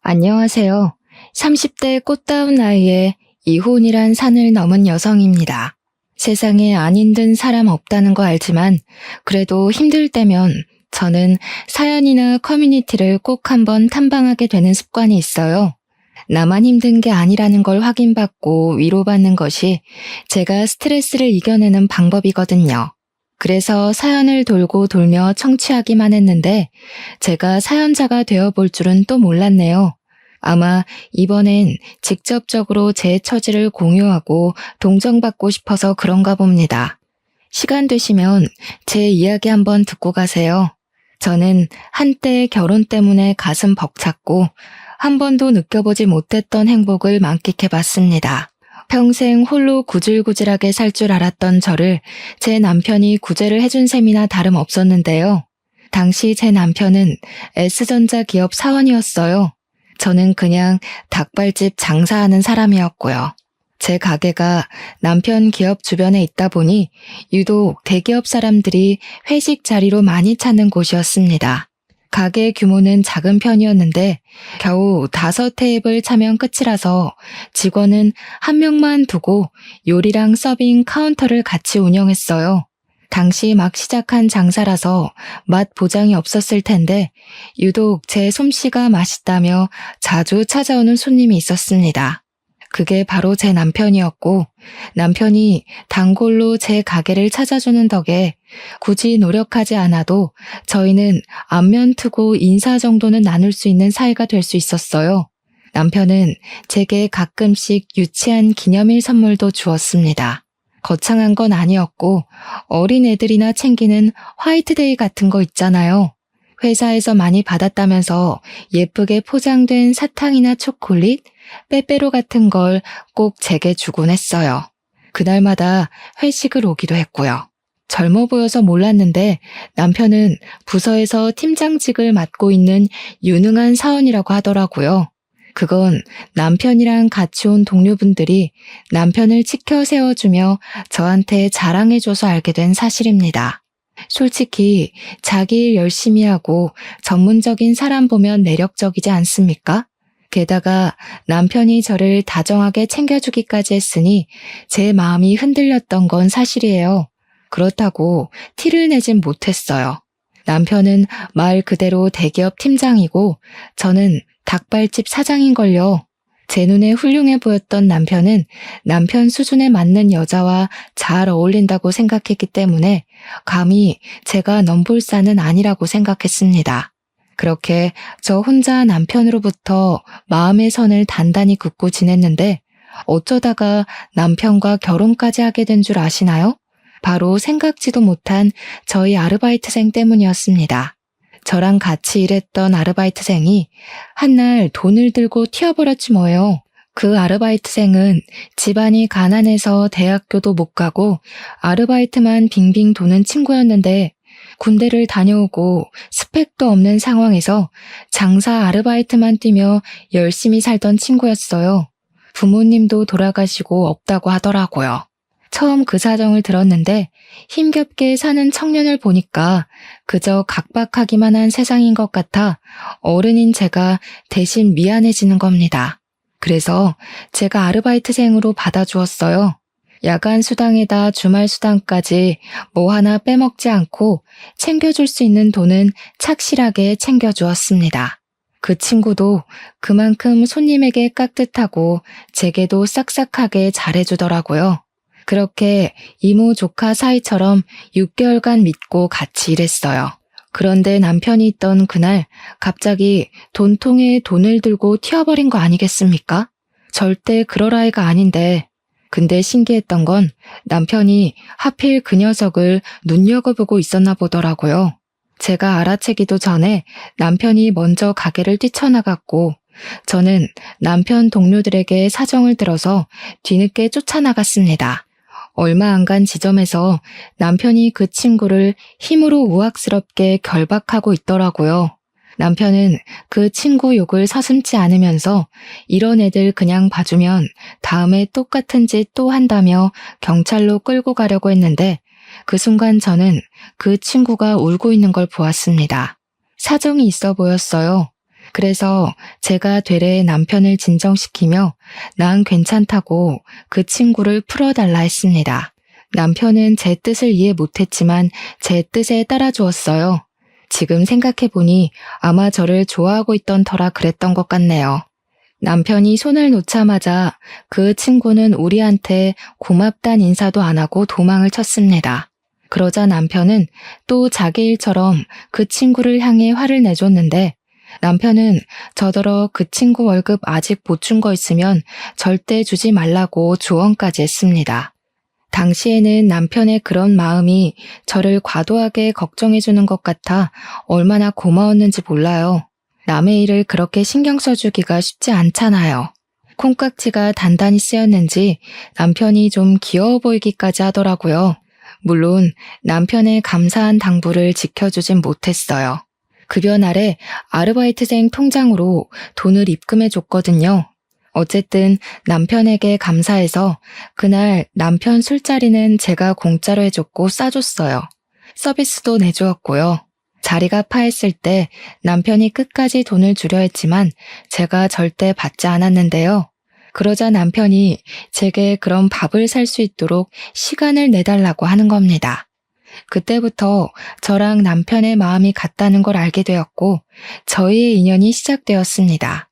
안녕하세요. 30대 꽃다운 나이에 이혼이란 산을 넘은 여성입니다. 세상에 안 힘든 사람 없다는 거 알지만 그래도 힘들 때면 저는 사연이나 커뮤니티를 꼭 한번 탐방하게 되는 습관이 있어요. 나만 힘든 게 아니라는 걸 확인받고 위로받는 것이 제가 스트레스를 이겨내는 방법이거든요. 그래서 사연을 돌고 돌며 청취하기만 했는데 제가 사연자가 되어볼 줄은 또 몰랐네요. 아마 이번엔 직접적으로 제 처지를 공유하고 동정받고 싶어서 그런가 봅니다. 시간 되시면 제 이야기 한번 듣고 가세요. 저는 한때 결혼 때문에 가슴 벅찼고 한 번도 느껴보지 못했던 행복을 만끽해봤습니다. 평생 홀로 구질구질하게 살 줄 알았던 저를 제 남편이 구제를 해준 셈이나 다름없었는데요. 당시 제 남편은 S전자 기업 사원이었어요. 저는 그냥 닭발집 장사하는 사람이었고요. 제 가게가 남편 기업 주변에 있다 보니 유독 대기업 사람들이 회식 자리로 많이 찾는 곳이었습니다. 가게 규모는 작은 편이었는데 겨우 5테이블 차면 끝이라서 직원은 한 명만 두고 요리랑 서빙 카운터를 같이 운영했어요. 당시 막 시작한 장사라서 맛 보장이 없었을 텐데 유독 제 솜씨가 맛있다며 자주 찾아오는 손님이 있었습니다. 그게 바로 제 남편이었고 남편이 단골로 제 가게를 찾아주는 덕에 굳이 노력하지 않아도 저희는 안면 트고 인사 정도는 나눌 수 있는 사이가 될 수 있었어요. 남편은 제게 가끔씩 유치한 기념일 선물도 주었습니다. 거창한 건 아니었고 어린 애들이나 챙기는 화이트데이 같은 거 있잖아요. 회사에서 많이 받았다면서 예쁘게 포장된 사탕이나 초콜릿, 빼빼로 같은 걸 꼭 제게 주곤 했어요. 그날마다 회식을 오기도 했고요. 젊어 보여서 몰랐는데 남편은 부서에서 팀장직을 맡고 있는 유능한 사원이라고 하더라고요. 그건 남편이랑 같이 온 동료분들이 남편을 치켜 세워주며 저한테 자랑해줘서 알게 된 사실입니다. 솔직히 자기 일 열심히 하고 전문적인 사람 보면 매력적이지 않습니까? 게다가 남편이 저를 다정하게 챙겨주기까지 했으니 제 마음이 흔들렸던 건 사실이에요. 그렇다고 티를 내진 못했어요. 남편은 말 그대로 대기업 팀장이고 저는 닭발집 사장인걸요. 제 눈에 훌륭해 보였던 남편은 남편 수준에 맞는 여자와 잘 어울린다고 생각했기 때문에 감히 제가 넘볼산은 아니라고 생각했습니다. 그렇게 저 혼자 남편으로부터 마음의 선을 단단히 긋고 지냈는데 어쩌다가 남편과 결혼까지 하게 된 줄 아시나요? 바로 생각지도 못한 저희 아르바이트생 때문이었습니다. 저랑 같이 일했던 아르바이트생이 한날 돈을 들고 튀어버렸지 뭐예요. 그 아르바이트생은 집안이 가난해서 대학교도 못 가고 아르바이트만 빙빙 도는 친구였는데 군대를 다녀오고 스펙도 없는 상황에서 장사 아르바이트만 뛰며 열심히 살던 친구였어요. 부모님도 돌아가시고 없다고 하더라고요. 처음 그 사정을 들었는데 힘겹게 사는 청년을 보니까 그저 각박하기만 한 세상인 것 같아 어른인 제가 대신 미안해지는 겁니다. 그래서 제가 아르바이트생으로 받아주었어요. 야간 수당에다 주말 수당까지 뭐 하나 빼먹지 않고 챙겨줄 수 있는 돈은 착실하게 챙겨주었습니다. 그 친구도 그만큼 손님에게 깍듯하고 제게도 싹싹하게 잘해주더라고요. 그렇게 이모 조카 사이처럼 6개월간 믿고 같이 일했어요. 그런데 남편이 있던 그날 갑자기 돈통에 돈을 들고 튀어버린 거 아니겠습니까? 절대 그럴 아이가 아닌데. 근데 신기했던 건 남편이 하필 그 녀석을 눈여겨보고 있었나 보더라고요. 제가 알아채기도 전에 남편이 먼저 가게를 뛰쳐나갔고 저는 남편 동료들에게 사정을 들어서 뒤늦게 쫓아나갔습니다. 얼마 안 간 지점에서 남편이 그 친구를 힘으로 우악스럽게 결박하고 있더라고요. 남편은 그 친구 욕을 서슴지 않으면서 이런 애들 그냥 봐주면 다음에 똑같은 짓 또 한다며 경찰로 끌고 가려고 했는데 그 순간 저는 그 친구가 울고 있는 걸 보았습니다. 사정이 있어 보였어요. 그래서 제가 되레 남편을 진정시키며 난 괜찮다고 그 친구를 풀어달라 했습니다. 남편은 제 뜻을 이해 못했지만 제 뜻에 따라주었어요. 지금 생각해보니 아마 저를 좋아하고 있던 터라 그랬던 것 같네요. 남편이 손을 놓자마자 그 친구는 우리한테 고맙단 인사도 안 하고 도망을 쳤습니다. 그러자 남편은 또 자기 일처럼 그 친구를 향해 화를 내줬는데 남편은 저더러 그 친구 월급 아직 못 준 거 있으면 절대 주지 말라고 조언까지 했습니다. 당시에는 남편의 그런 마음이 저를 과도하게 걱정해주는 것 같아 얼마나 고마웠는지 몰라요. 남의 일을 그렇게 신경 써주기가 쉽지 않잖아요. 콩깍지가 단단히 쓰였는지 남편이 좀 귀여워 보이기까지 하더라고요. 물론 남편의 감사한 당부를 지켜주진 못했어요. 급여 날에 아르바이트생 통장으로 돈을 입금해 줬거든요. 어쨌든 남편에게 감사해서 그날 남편 술자리는 제가 공짜로 해줬고 싸줬어요. 서비스도 내주었고요. 자리가 파했을 때 남편이 끝까지 돈을 주려 했지만 제가 절대 받지 않았는데요. 그러자 남편이 제게 그런 밥을 살 수 있도록 시간을 내달라고 하는 겁니다. 그때부터 저랑 남편의 마음이 같다는 걸 알게 되었고 저희의 인연이 시작되었습니다.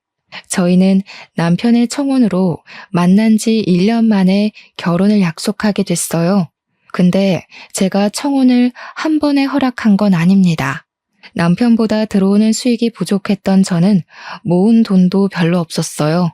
저희는 남편의 청혼으로 만난 지 1년 만에 결혼을 약속하게 됐어요. 근데 제가 청혼을 한 번에 허락한 건 아닙니다. 남편보다 들어오는 수익이 부족했던 저는 모은 돈도 별로 없었어요.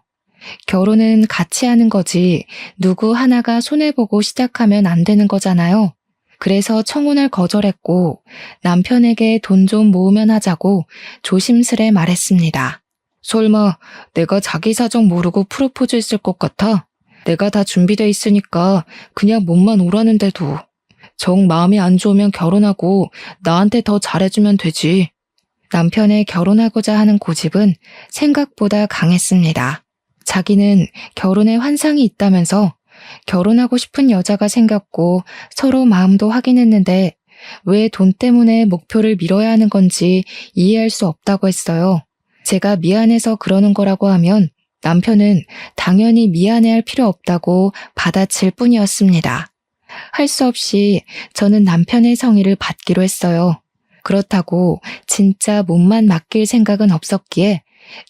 결혼은 같이 하는 거지 누구 하나가 손해보고 시작하면 안 되는 거잖아요. 그래서 청혼을 거절했고 남편에게 돈 좀 모으면 하자고 조심스레 말했습니다. 설마 내가 자기 사정 모르고 프로포즈 했을 것 같아? 내가 다 준비돼 있으니까 그냥 몸만 오라는데도. 정 마음이 안 좋으면 결혼하고 나한테 더 잘해주면 되지. 남편의 결혼하고자 하는 고집은 생각보다 강했습니다. 자기는 결혼에 환상이 있다면서 결혼하고 싶은 여자가 생겼고 서로 마음도 확인했는데 왜 돈 때문에 목표를 미뤄야 하는 건지 이해할 수 없다고 했어요. 제가 미안해서 그러는 거라고 하면 남편은 당연히 미안해할 필요 없다고 받아칠 뿐이었습니다. 할 수 없이 저는 남편의 성의를 받기로 했어요. 그렇다고 진짜 몸만 맡길 생각은 없었기에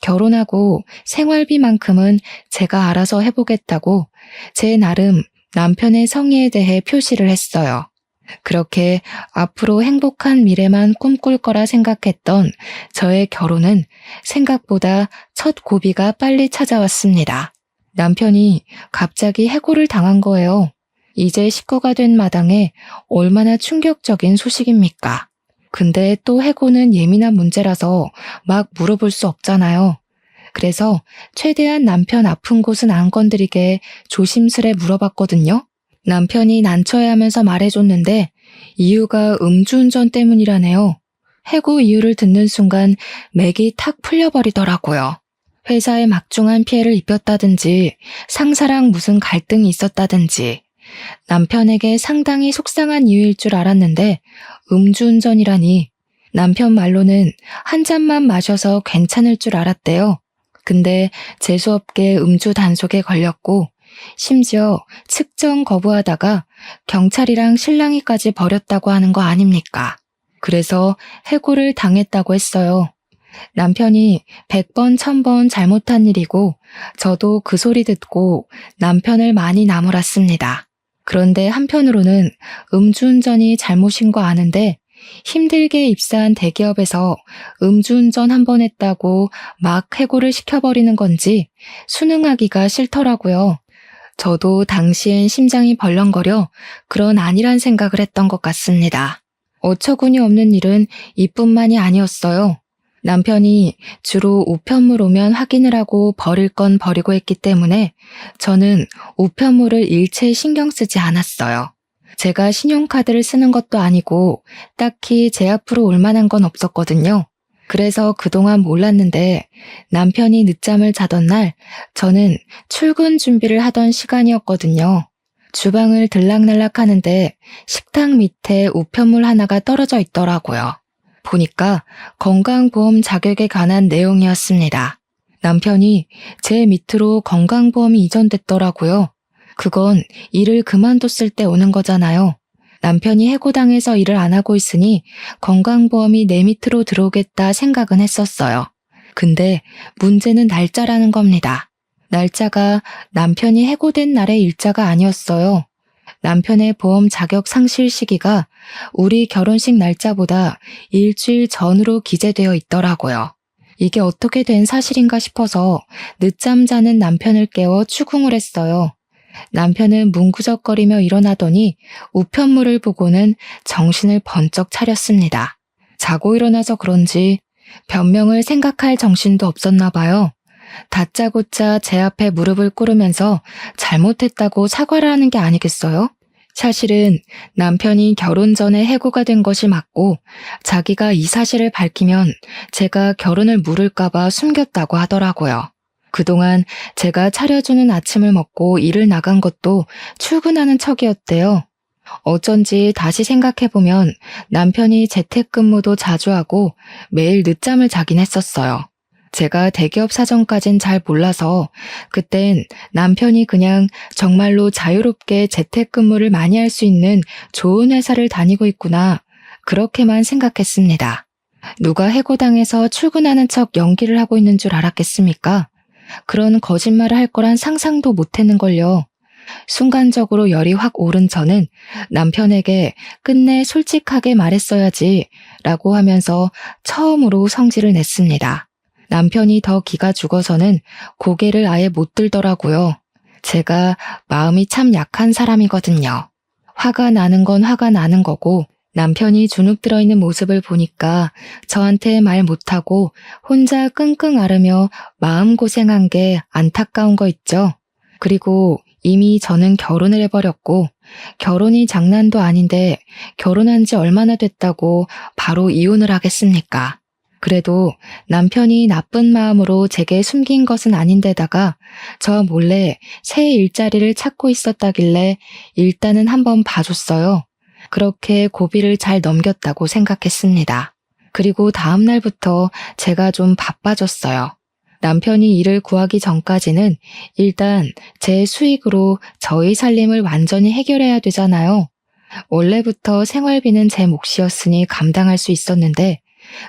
결혼하고 생활비만큼은 제가 알아서 해보겠다고 제 나름 남편의 성의에 대해 표시를 했어요. 그렇게 앞으로 행복한 미래만 꿈꿀 거라 생각했던 저의 결혼은 생각보다 첫 고비가 빨리 찾아왔습니다. 남편이 갑자기 해고를 당한 거예요. 이제 식구가 된 마당에 얼마나 충격적인 소식입니까? 근데 또 해고는 예민한 문제라서 막 물어볼 수 없잖아요. 그래서 최대한 남편 아픈 곳은 안 건드리게 조심스레 물어봤거든요. 남편이 난처해하면서 말해줬는데 이유가 음주운전 때문이라네요. 해고 이유를 듣는 순간 맥이 탁 풀려버리더라고요. 회사에 막중한 피해를 입혔다든지 상사랑 무슨 갈등이 있었다든지 남편에게 상당히 속상한 이유일 줄 알았는데 음주운전이라니. 남편 말로는 한 잔만 마셔서 괜찮을 줄 알았대요. 근데 재수없게 음주 단속에 걸렸고 심지어 측정 거부하다가 경찰이랑 실랑이까지 벌였다고 하는 거 아닙니까? 그래서 해고를 당했다고 했어요. 남편이 100번 1000번 잘못한 일이고 저도 그 소리 듣고 남편을 많이 나무랐습니다. 그런데 한편으로는 음주운전이 잘못인 거 아는데 힘들게 입사한 대기업에서 음주운전 한 번 했다고 막 해고를 시켜버리는 건지 순응하기가 싫더라고요. 저도 당시엔 심장이 벌렁거려 그런 아니란 생각을 했던 것 같습니다. 어처구니 없는 일은 이뿐만이 아니었어요. 남편이 주로 우편물 오면 확인을 하고 버릴 건 버리고 했기 때문에 저는 우편물을 일체 신경 쓰지 않았어요. 제가 신용카드를 쓰는 것도 아니고 딱히 제 앞으로 올 만한 건 없었거든요. 그래서 그동안 몰랐는데 남편이 늦잠을 자던 날 저는 출근 준비를 하던 시간이었거든요. 주방을 들락날락 하는데 식탁 밑에 우편물 하나가 떨어져 있더라고요. 보니까 건강보험 자격에 관한 내용이었습니다. 남편이 제 밑으로 건강보험이 이전됐더라고요. 그건 일을 그만뒀을 때 오는 거잖아요. 남편이 해고당해서 일을 안 하고 있으니 건강보험이 내 밑으로 들어오겠다 생각은 했었어요. 근데 문제는 날짜라는 겁니다. 날짜가 남편이 해고된 날의 일자가 아니었어요. 남편의 보험 자격 상실 시기가 우리 결혼식 날짜보다 일주일 전으로 기재되어 있더라고요. 이게 어떻게 된 사실인가 싶어서 늦잠 자는 남편을 깨워 추궁을 했어요. 남편은 뭉구적거리며 일어나더니 우편물을 보고는 정신을 번쩍 차렸습니다. 자고 일어나서 그런지 변명을 생각할 정신도 없었나 봐요. 다짜고짜 제 앞에 무릎을 꿇으면서 잘못했다고 사과를 하는 게 아니겠어요? 사실은 남편이 결혼 전에 해고가 된 것이 맞고 자기가 이 사실을 밝히면 제가 결혼을 물을까봐 숨겼다고 하더라고요. 그동안 제가 차려주는 아침을 먹고 일을 나간 것도 출근하는 척이었대요. 어쩐지 다시 생각해보면 남편이 재택근무도 자주 하고 매일 늦잠을 자긴 했었어요. 제가 대기업 사정까진 잘 몰라서 그땐 남편이 그냥 정말로 자유롭게 재택근무를 많이 할 수 있는 좋은 회사를 다니고 있구나, 그렇게만 생각했습니다. 누가 해고당해서 출근하는 척 연기를 하고 있는 줄 알았겠습니까? 그런 거짓말을 할 거란 상상도 못했는걸요. 순간적으로 열이 확 오른 저는 남편에게 끝내 솔직하게 말했어야지 라고 하면서 처음으로 성질을 냈습니다. 남편이 더 기가 죽어서는 고개를 아예 못 들더라고요. 제가 마음이 참 약한 사람이거든요. 화가 나는 건 화가 나는 거고 남편이 주눅 들어있는 모습을 보니까 저한테 말 못하고 혼자 끙끙 앓으며 마음고생한 게 안타까운 거 있죠. 그리고 이미 저는 결혼을 해버렸고 결혼이 장난도 아닌데 결혼한 지 얼마나 됐다고 바로 이혼을 하겠습니까? 그래도 남편이 나쁜 마음으로 제게 숨긴 것은 아닌데다가 저 몰래 새 일자리를 찾고 있었다길래 일단은 한번 봐줬어요. 그렇게 고비를 잘 넘겼다고 생각했습니다. 그리고 다음 날부터 제가 좀 바빠졌어요. 남편이 일을 구하기 전까지는 일단 제 수익으로 저희 살림을 완전히 해결해야 되잖아요. 원래부터 생활비는 제 몫이었으니 감당할 수 있었는데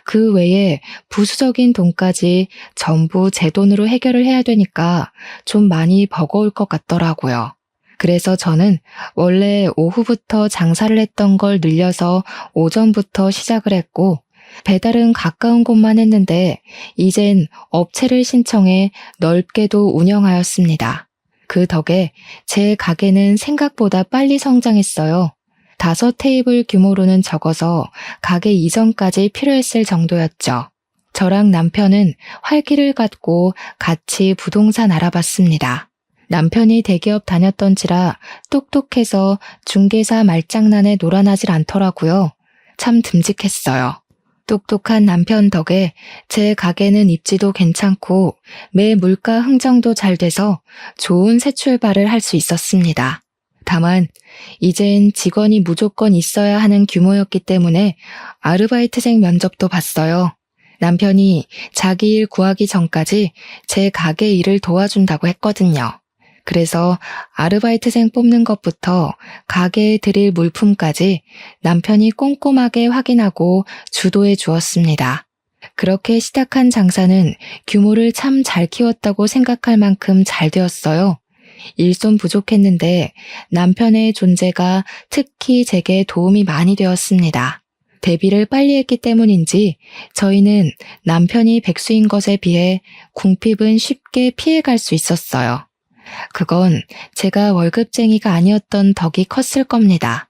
그 외에 부수적인 돈까지 전부 제 돈으로 해결을 해야 되니까 좀 많이 버거울 것 같더라고요. 그래서 저는 원래 오후부터 장사를 했던 걸 늘려서 오전부터 시작을 했고 배달은 가까운 곳만 했는데 이젠 업체를 신청해 넓게도 운영하였습니다. 그 덕에 제 가게는 생각보다 빨리 성장했어요. 5테이블 규모로는 적어서 가게 이전까지 필요했을 정도였죠. 저랑 남편은 활기를 갖고 같이 부동산 알아봤습니다. 남편이 대기업 다녔던지라 똑똑해서 중개사 말장난에 놀아나질 않더라고요. 참 듬직했어요. 똑똑한 남편 덕에 제 가게는 입지도 괜찮고 매 물가 흥정도 잘 돼서 좋은 새 출발을 할 수 있었습니다. 다만 이젠 직원이 무조건 있어야 하는 규모였기 때문에 아르바이트생 면접도 봤어요. 남편이 자기 일 구하기 전까지 제 가게 일을 도와준다고 했거든요. 그래서 아르바이트생 뽑는 것부터 가게에 드릴 물품까지 남편이 꼼꼼하게 확인하고 주도해 주었습니다. 그렇게 시작한 장사는 규모를 참 잘 키웠다고 생각할 만큼 잘 되었어요. 일손 부족했는데 남편의 존재가 특히 제게 도움이 많이 되었습니다. 데뷔를 빨리 했기 때문인지 저희는 남편이 백수인 것에 비해 궁핍은 쉽게 피해갈 수 있었어요. 그건 제가 월급쟁이가 아니었던 덕이 컸을 겁니다.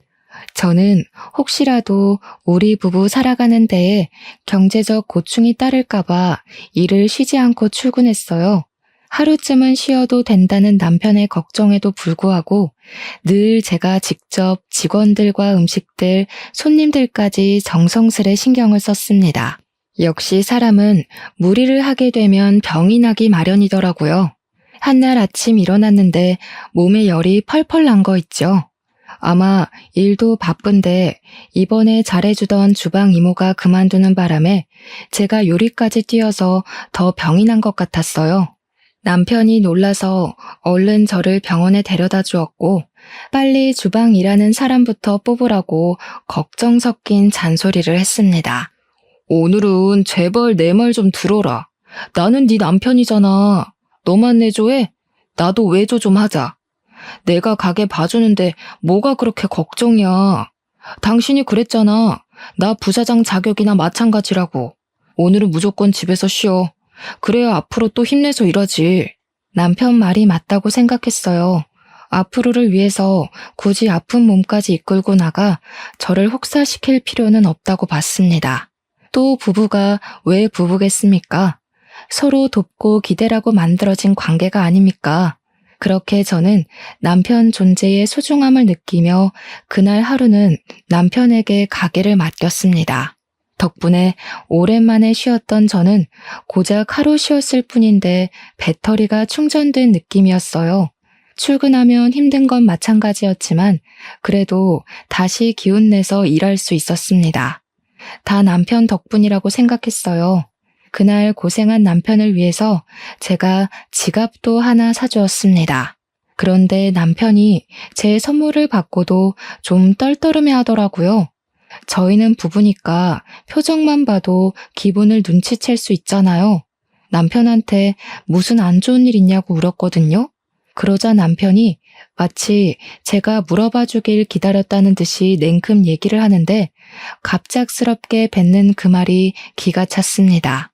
저는 혹시라도 우리 부부 살아가는 데에 경제적 고충이 따를까봐 일을 쉬지 않고 출근했어요. 하루쯤은 쉬어도 된다는 남편의 걱정에도 불구하고 늘 제가 직접 직원들과 음식들, 손님들까지 정성스레 신경을 썼습니다. 역시 사람은 무리를 하게 되면 병이 나기 마련이더라고요. 한날 아침 일어났는데 몸에 열이 펄펄 난 거 있죠. 아마 일도 바쁜데 이번에 잘해주던 주방 이모가 그만두는 바람에 제가 요리까지 뛰어서 더 병이 난 것 같았어요. 남편이 놀라서 얼른 저를 병원에 데려다 주었고 빨리 주방 일하는 사람부터 뽑으라고 걱정 섞인 잔소리를 했습니다. 오늘은 제발 내 말 좀 들어라. 나는 네 남편이잖아. 너만 내조해? 나도 외조 좀 하자. 내가 가게 봐주는데 뭐가 그렇게 걱정이야. 당신이 그랬잖아. 나 부사장 자격이나 마찬가지라고. 오늘은 무조건 집에서 쉬어. 그래야 앞으로 또 힘내서 일하지. 남편 말이 맞다고 생각했어요. 앞으로를 위해서 굳이 아픈 몸까지 이끌고 나가 저를 혹사시킬 필요는 없다고 봤습니다. 또 부부가 왜 부부겠습니까? 서로 돕고 기대라고 만들어진 관계가 아닙니까? 그렇게 저는 남편 존재의 소중함을 느끼며 그날 하루는 남편에게 가게를 맡겼습니다. 덕분에 오랜만에 쉬었던 저는 고작 하루 쉬었을 뿐인데 배터리가 충전된 느낌이었어요. 출근하면 힘든 건 마찬가지였지만 그래도 다시 기운내서 일할 수 있었습니다. 다 남편 덕분이라고 생각했어요. 그날 고생한 남편을 위해서 제가 지갑도 하나 사주었습니다. 그런데 남편이 제 선물을 받고도 좀 떨떠름해 하더라고요. 저희는 부부니까 표정만 봐도 기분을 눈치챌 수 있잖아요. 남편한테 무슨 안 좋은 일 있냐고 물었거든요. 그러자 남편이 마치 제가 물어봐 주길 기다렸다는 듯이 냉큼 얘기를 하는데 갑작스럽게 뱉는 그 말이 기가 찼습니다.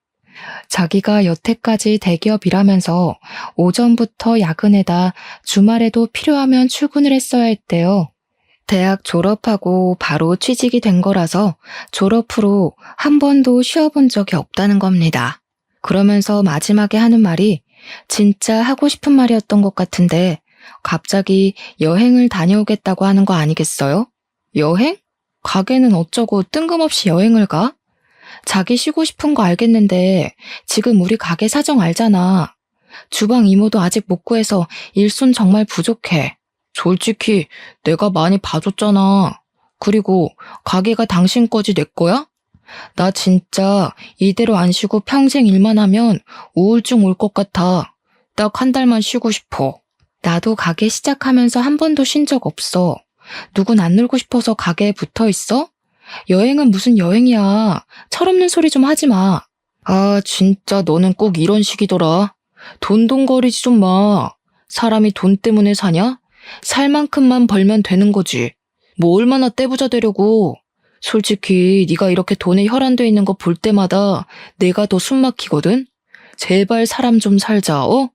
자기가 여태까지 대기업 일하면서 오전부터 야근에다 주말에도 필요하면 출근을 했어야 했대요. 대학 졸업하고 바로 취직이 된 거라서 졸업 후로 한 번도 쉬어본 적이 없다는 겁니다. 그러면서 마지막에 하는 말이 진짜 하고 싶은 말이었던 것 같은데 갑자기 여행을 다녀오겠다고 하는 거 아니겠어요? 여행? 가게는 어쩌고 뜬금없이 여행을 가? 자기 쉬고 싶은 거 알겠는데 지금 우리 가게 사정 알잖아. 주방 이모도 아직 못 구해서 일손 정말 부족해. 솔직히 내가 많이 봐줬잖아. 그리고 가게가 당신 거지 내 거야? 나 진짜 이대로 안 쉬고 평생 일만 하면 우울증 올 것 같아. 딱 한 달만 쉬고 싶어. 나도 가게 시작하면서 한 번도 쉰 적 없어. 누군 안 놀고 싶어서 가게에 붙어 있어? 여행은 무슨 여행이야. 철없는 소리 좀 하지 마. 아, 진짜 너는 꼭 이런 식이더라. 돈돈거리지 좀 마. 사람이 돈 때문에 사냐? 살 만큼만 벌면 되는 거지. 뭐 얼마나 떼부자 되려고. 솔직히 네가 이렇게 돈에 혈안돼 있는 거 볼 때마다 내가 더 숨 막히거든? 제발 사람 좀 살자, 어?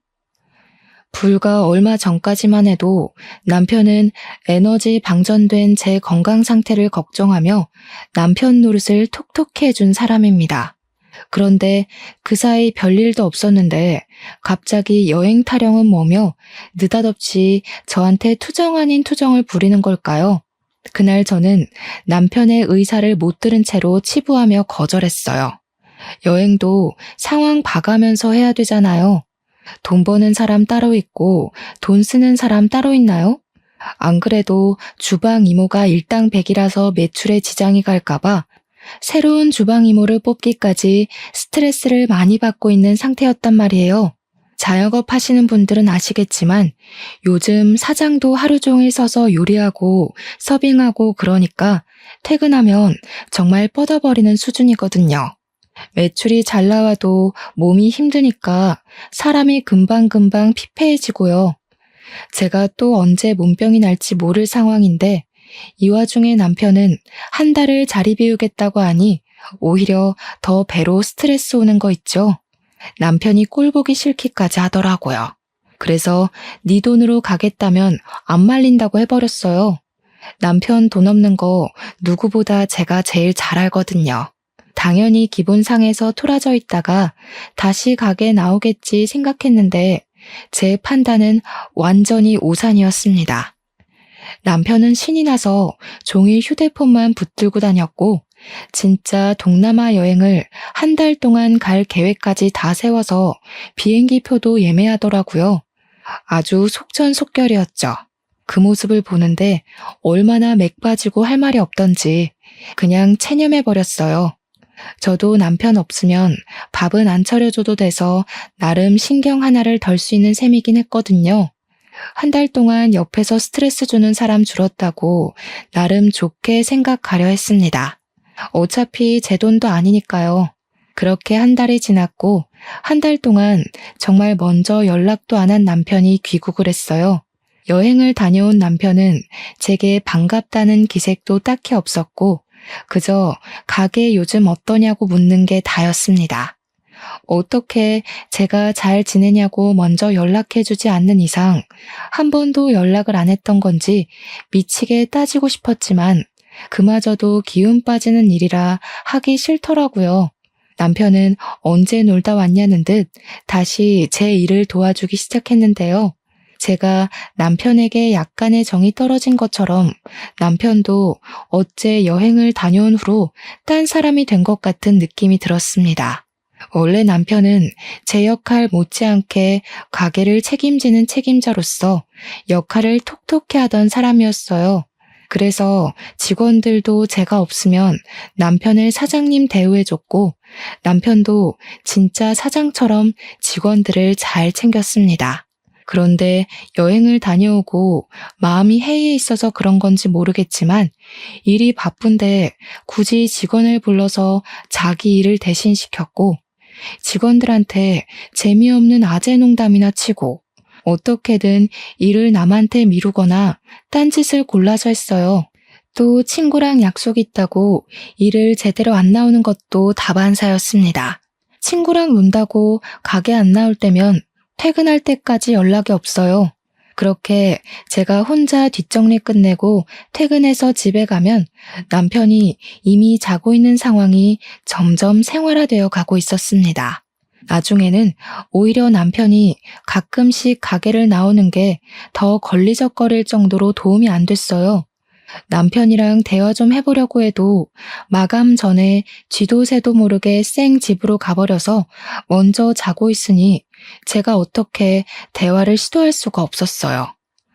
불과 얼마 전까지만 해도 남편은 에너지 방전된 제 건강 상태를 걱정하며 남편 노릇을 톡톡히 해준 사람입니다. 그런데 그 사이 별일도 없었는데 갑자기 여행 타령은 뭐며 느닷없이 저한테 투정 아닌 투정을 부리는 걸까요? 그날 저는 남편의 의사를 못 들은 채로 치부하며 거절했어요. 여행도 상황 봐가면서 해야 되잖아요. 돈 버는 사람 따로 있고 돈 쓰는 사람 따로 있나요? 안 그래도 주방 이모가 일당백이라서 매출에 지장이 갈까봐 새로운 주방 이모를 뽑기까지 스트레스를 많이 받고 있는 상태였단 말이에요. 자영업 하시는 분들은 아시겠지만 요즘 사장도 하루 종일 서서 요리하고 서빙하고 그러니까 퇴근하면 정말 뻗어버리는 수준이거든요. 매출이 잘 나와도 몸이 힘드니까 사람이 금방금방 피폐해지고요. 제가 또 언제 몸병이 날지 모를 상황인데 이 와중에 남편은 한 달을 자리 비우겠다고 하니 오히려 더 배로 스트레스 오는 거 있죠. 남편이 꼴보기 싫기까지 하더라고요. 그래서 네 돈으로 가겠다면 안 말린다고 해버렸어요. 남편 돈 없는 거 누구보다 제가 제일 잘 알거든요. 당연히 기본상에서 토라져 있다가 다시 가게 나오겠지 생각했는데 제 판단은 완전히 오산이었습니다. 남편은 신이 나서 종일 휴대폰만 붙들고 다녔고 진짜 동남아 여행을 한 달 동안 갈 계획까지 다 세워서 비행기 표도 예매하더라고요. 아주 속전속결이었죠. 그 모습을 보는데 얼마나 맥 빠지고 할 말이 없던지 그냥 체념해버렸어요. 저도 남편 없으면 밥은 안 차려줘도 돼서 나름 신경 하나를 덜 수 있는 셈이긴 했거든요. 한 달 동안 옆에서 스트레스 주는 사람 줄었다고 나름 좋게 생각하려 했습니다. 어차피 제 돈도 아니니까요. 그렇게 한 달이 지났고 한 달 동안 정말 먼저 연락도 안 한 남편이 귀국을 했어요. 여행을 다녀온 남편은 제게 반갑다는 기색도 딱히 없었고 그저 가게 요즘 어떠냐고 묻는 게 다였습니다. 어떻게 제가 잘 지내냐고 먼저 연락해주지 않는 이상 한 번도 연락을 안 했던 건지 미치게 따지고 싶었지만 그마저도 기운 빠지는 일이라 하기 싫더라고요. 남편은 언제 놀다 왔냐는 듯 다시 제 일을 도와주기 시작했는데요. 제가 남편에게 약간의 정이 떨어진 것처럼 남편도 어째 여행을 다녀온 후로 딴 사람이 된 것 같은 느낌이 들었습니다. 원래 남편은 제 역할 못지않게 가게를 책임지는 책임자로서 역할을 톡톡히 하던 사람이었어요. 그래서 직원들도 제가 없으면 남편을 사장님 대우해줬고 남편도 진짜 사장처럼 직원들을 잘 챙겼습니다. 그런데 여행을 다녀오고 마음이 해이해 있어서 그런 건지 모르겠지만 일이 바쁜데 굳이 직원을 불러서 자기 일을 대신 시켰고 직원들한테 재미없는 아재 농담이나 치고 어떻게든 일을 남한테 미루거나 딴짓을 골라서 했어요. 또 친구랑 약속 있다고 일을 제대로 안 나오는 것도 다반사였습니다. 친구랑 논다고 가게 안 나올 때면 퇴근할 때까지 연락이 없어요. 그렇게 제가 혼자 뒷정리 끝내고 퇴근해서 집에 가면 남편이 이미 자고 있는 상황이 점점 생활화되어 가고 있었습니다. 나중에는 오히려 남편이 가끔씩 가게를 나오는 게 더 걸리적거릴 정도로 도움이 안 됐어요. 남편이랑 대화 좀 해보려고 해도 마감 전에 쥐도 새도 모르게 쌩 집으로 가버려서 먼저 자고 있으니 제가 어떻게 대화를 시도할 수가 없었어요.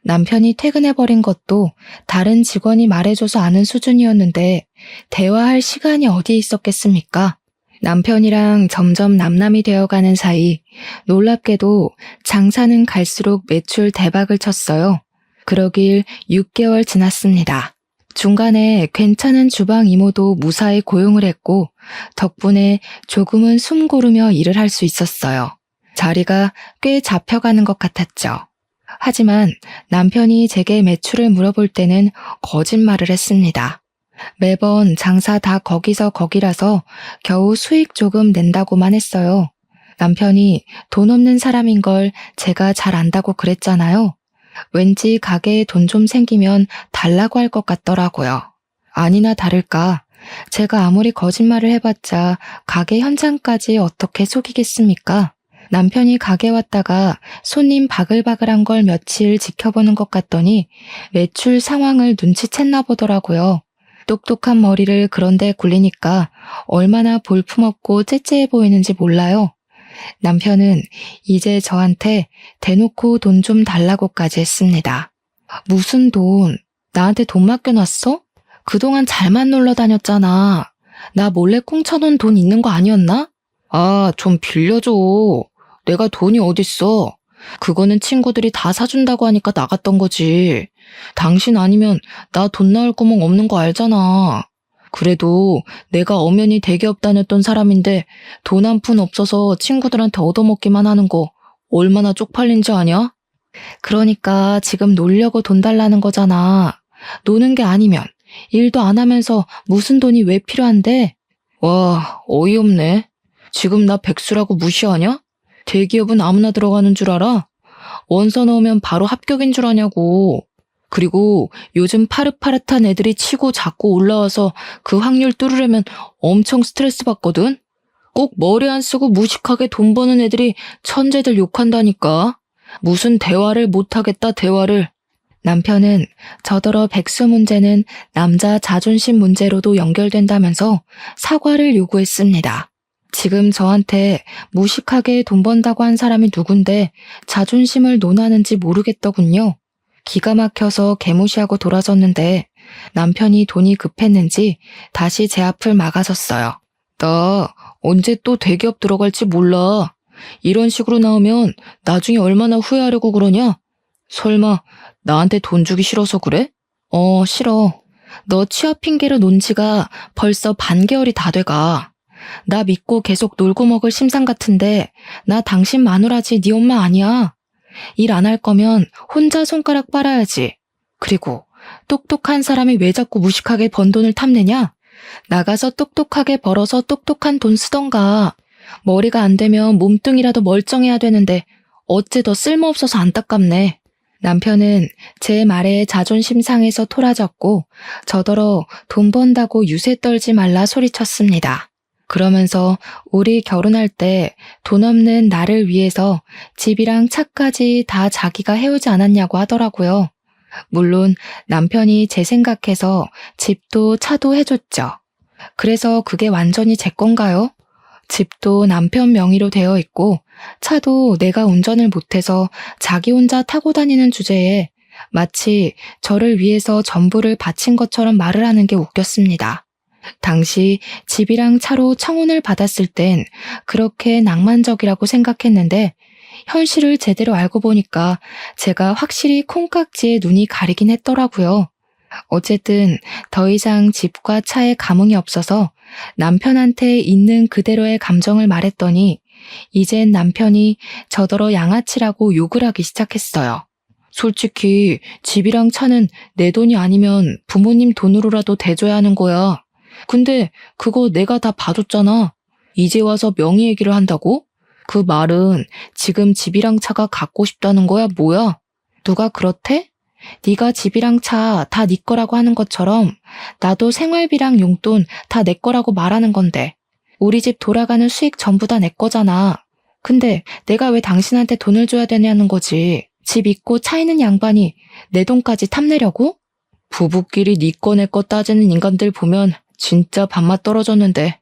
남편이 퇴근해버린 것도 다른 직원이 말해줘서 아는 수준이었는데 대화할 시간이 어디에 있었겠습니까? 남편이랑 점점 남남이 되어가는 사이 놀랍게도 장사는 갈수록 매출 대박을 쳤어요. 그러길 6개월 지났습니다. 중간에 괜찮은 주방 이모도 무사히 고용을 했고 덕분에 조금은 숨 고르며 일을 할 수 있었어요. 자리가 꽤 잡혀가는 것 같았죠. 하지만 남편이 제게 매출을 물어볼 때는 거짓말을 했습니다. 매번 장사 다 거기서 거기라서 겨우 수익 조금 낸다고만 했어요. 남편이 돈 없는 사람인 걸 제가 잘 안다고 그랬잖아요. 왠지 가게에 돈 좀 생기면 달라고 할 것 같더라고요. 아니나 다를까 제가 아무리 거짓말을 해봤자 가게 현장까지 어떻게 속이겠습니까? 남편이 가게 왔다가 손님 바글바글한 걸 며칠 지켜보는 것 같더니 매출 상황을 눈치챘나 보더라고요. 똑똑한 머리를 그런데 굴리니까 얼마나 볼품없고 째째해 보이는지 몰라요. 남편은 이제 저한테 대놓고 돈 좀 달라고까지 했습니다. 무슨 돈? 나한테 돈 맡겨놨어? 그동안 잘만 놀러 다녔잖아. 나 몰래 꽁쳐놓은 돈 있는 거 아니었나? 아, 좀 빌려줘. 내가 돈이 어딨어. 그거는 친구들이 다 사준다고 하니까 나갔던 거지. 당신 아니면 나 돈 나올 구멍 없는 거 알잖아. 그래도 내가 엄연히 대기업 다녔던 사람인데 돈 한 푼 없어서 친구들한테 얻어먹기만 하는 거 얼마나 쪽팔린지 아냐? 그러니까 지금 놀려고 돈 달라는 거잖아. 노는 게 아니면 일도 안 하면서 무슨 돈이 왜 필요한데? 와, 어이없네. 지금 나 백수라고 무시하냐? 대기업은 아무나 들어가는 줄 알아? 원서 넣으면 바로 합격인 줄 아냐고. 그리고 요즘 파릇파릇한 애들이 치고 자꾸 올라와서 그 확률 뚫으려면 엄청 스트레스 받거든? 꼭 머리 안 쓰고 무식하게 돈 버는 애들이 천재들 욕한다니까. 무슨 대화를 못하겠다, 대화를. 남편은 저더러 백수 문제는 남자 자존심 문제로도 연결된다면서 사과를 요구했습니다. 지금 저한테 무식하게 돈 번다고 한 사람이 누군데 자존심을 논하는지 모르겠더군요. 기가 막혀서 개무시하고 돌아섰는데 남편이 돈이 급했는지 다시 제 앞을 막아섰어요. 나 언제 또 대기업 들어갈지 몰라. 이런 식으로 나오면 나중에 얼마나 후회하려고 그러냐? 설마 나한테 돈 주기 싫어서 그래? 싫어. 너 취업 핑계로 논 지가 벌써 반개월이 다 돼가. 나 믿고 계속 놀고 먹을 심상 같은데 나 당신 마누라지 네 엄마 아니야. 일 안 할 거면 혼자 손가락 빨아야지. 그리고 똑똑한 사람이 왜 자꾸 무식하게 번 돈을 탐내냐? 나가서 똑똑하게 벌어서 똑똑한 돈 쓰던가. 머리가 안 되면 몸뚱이라도 멀쩡해야 되는데 어째 더 쓸모없어서 안타깝네. 남편은 제 말에 자존심 상해서 토라졌고 저더러 돈 번다고 유세 떨지 말라 소리쳤습니다. 그러면서 우리 결혼할 때 돈 없는 나를 위해서 집이랑 차까지 다 자기가 해오지 않았냐고 하더라고요. 물론 남편이 제 생각해서 집도 차도 해줬죠. 그래서 그게 완전히 제 건가요? 집도 남편 명의로 되어 있고 차도 내가 운전을 못해서 자기 혼자 타고 다니는 주제에 마치 저를 위해서 전부를 바친 것처럼 말을 하는 게 웃겼습니다. 당시 집이랑 차로 청혼을 받았을 땐 그렇게 낭만적이라고 생각했는데 현실을 제대로 알고 보니까 제가 확실히 콩깍지에 눈이 가리긴 했더라고요. 어쨌든 더 이상 집과 차에 감흥이 없어서 남편한테 있는 그대로의 감정을 말했더니 이젠 남편이 저더러 양아치라고 욕을 하기 시작했어요. 솔직히 집이랑 차는 내 돈이 아니면 부모님 돈으로라도 대줘야 하는 거야. 근데 그거 내가 다 봐줬잖아. 이제 와서 명의 얘기를 한다고? 그 말은 지금 집이랑 차가 갖고 싶다는 거야, 뭐야? 누가 그렇대? 네가 집이랑 차 다 네 거라고 하는 것처럼 나도 생활비랑 용돈 다 내 거라고 말하는 건데 우리 집 돌아가는 수익 전부 다 내 거잖아. 근데 내가 왜 당신한테 돈을 줘야 되냐는 거지. 집 있고 차 있는 양반이 내 돈까지 탐내려고? 부부끼리 네 거 내 거 따지는 인간들 보면 진짜 밥맛 떨어졌는데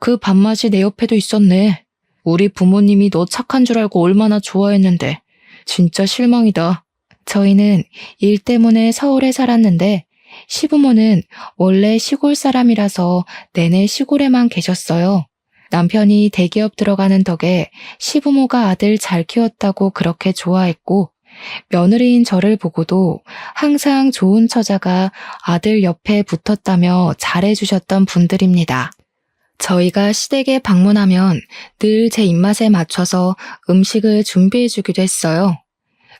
그 밥맛이 내 옆에도 있었네. 우리 부모님이 너 착한 줄 알고 얼마나 좋아했는데 진짜 실망이다. 저희는 일 때문에 서울에 살았는데 시부모는 원래 시골 사람이라서 내내 시골에만 계셨어요. 남편이 대기업 들어가는 덕에 시부모가 아들 잘 키웠다고 그렇게 좋아했고 며느리인 저를 보고도 항상 좋은 처자가 아들 옆에 붙었다며 잘해주셨던 분들입니다. 저희가 시댁에 방문하면 늘 제 입맛에 맞춰서 음식을 준비해주기도 했어요.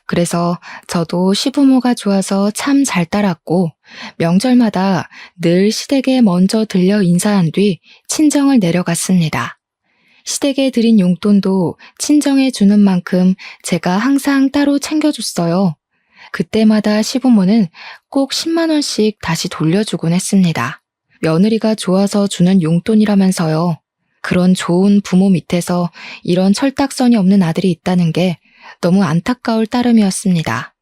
그래서 저도 시부모가 좋아서 참 잘 따랐고 명절마다 늘 시댁에 먼저 들려 인사한 뒤 친정을 내려갔습니다. 시댁에 드린 용돈도 친정에 주는 만큼 제가 항상 따로 챙겨줬어요. 그때마다 시부모는 꼭 10만 원씩 다시 돌려주곤 했습니다. 며느리가 좋아서 주는 용돈이라면서요. 그런 좋은 부모 밑에서 이런 철딱선이 없는 아들이 있다는 게 너무 안타까울 따름이었습니다.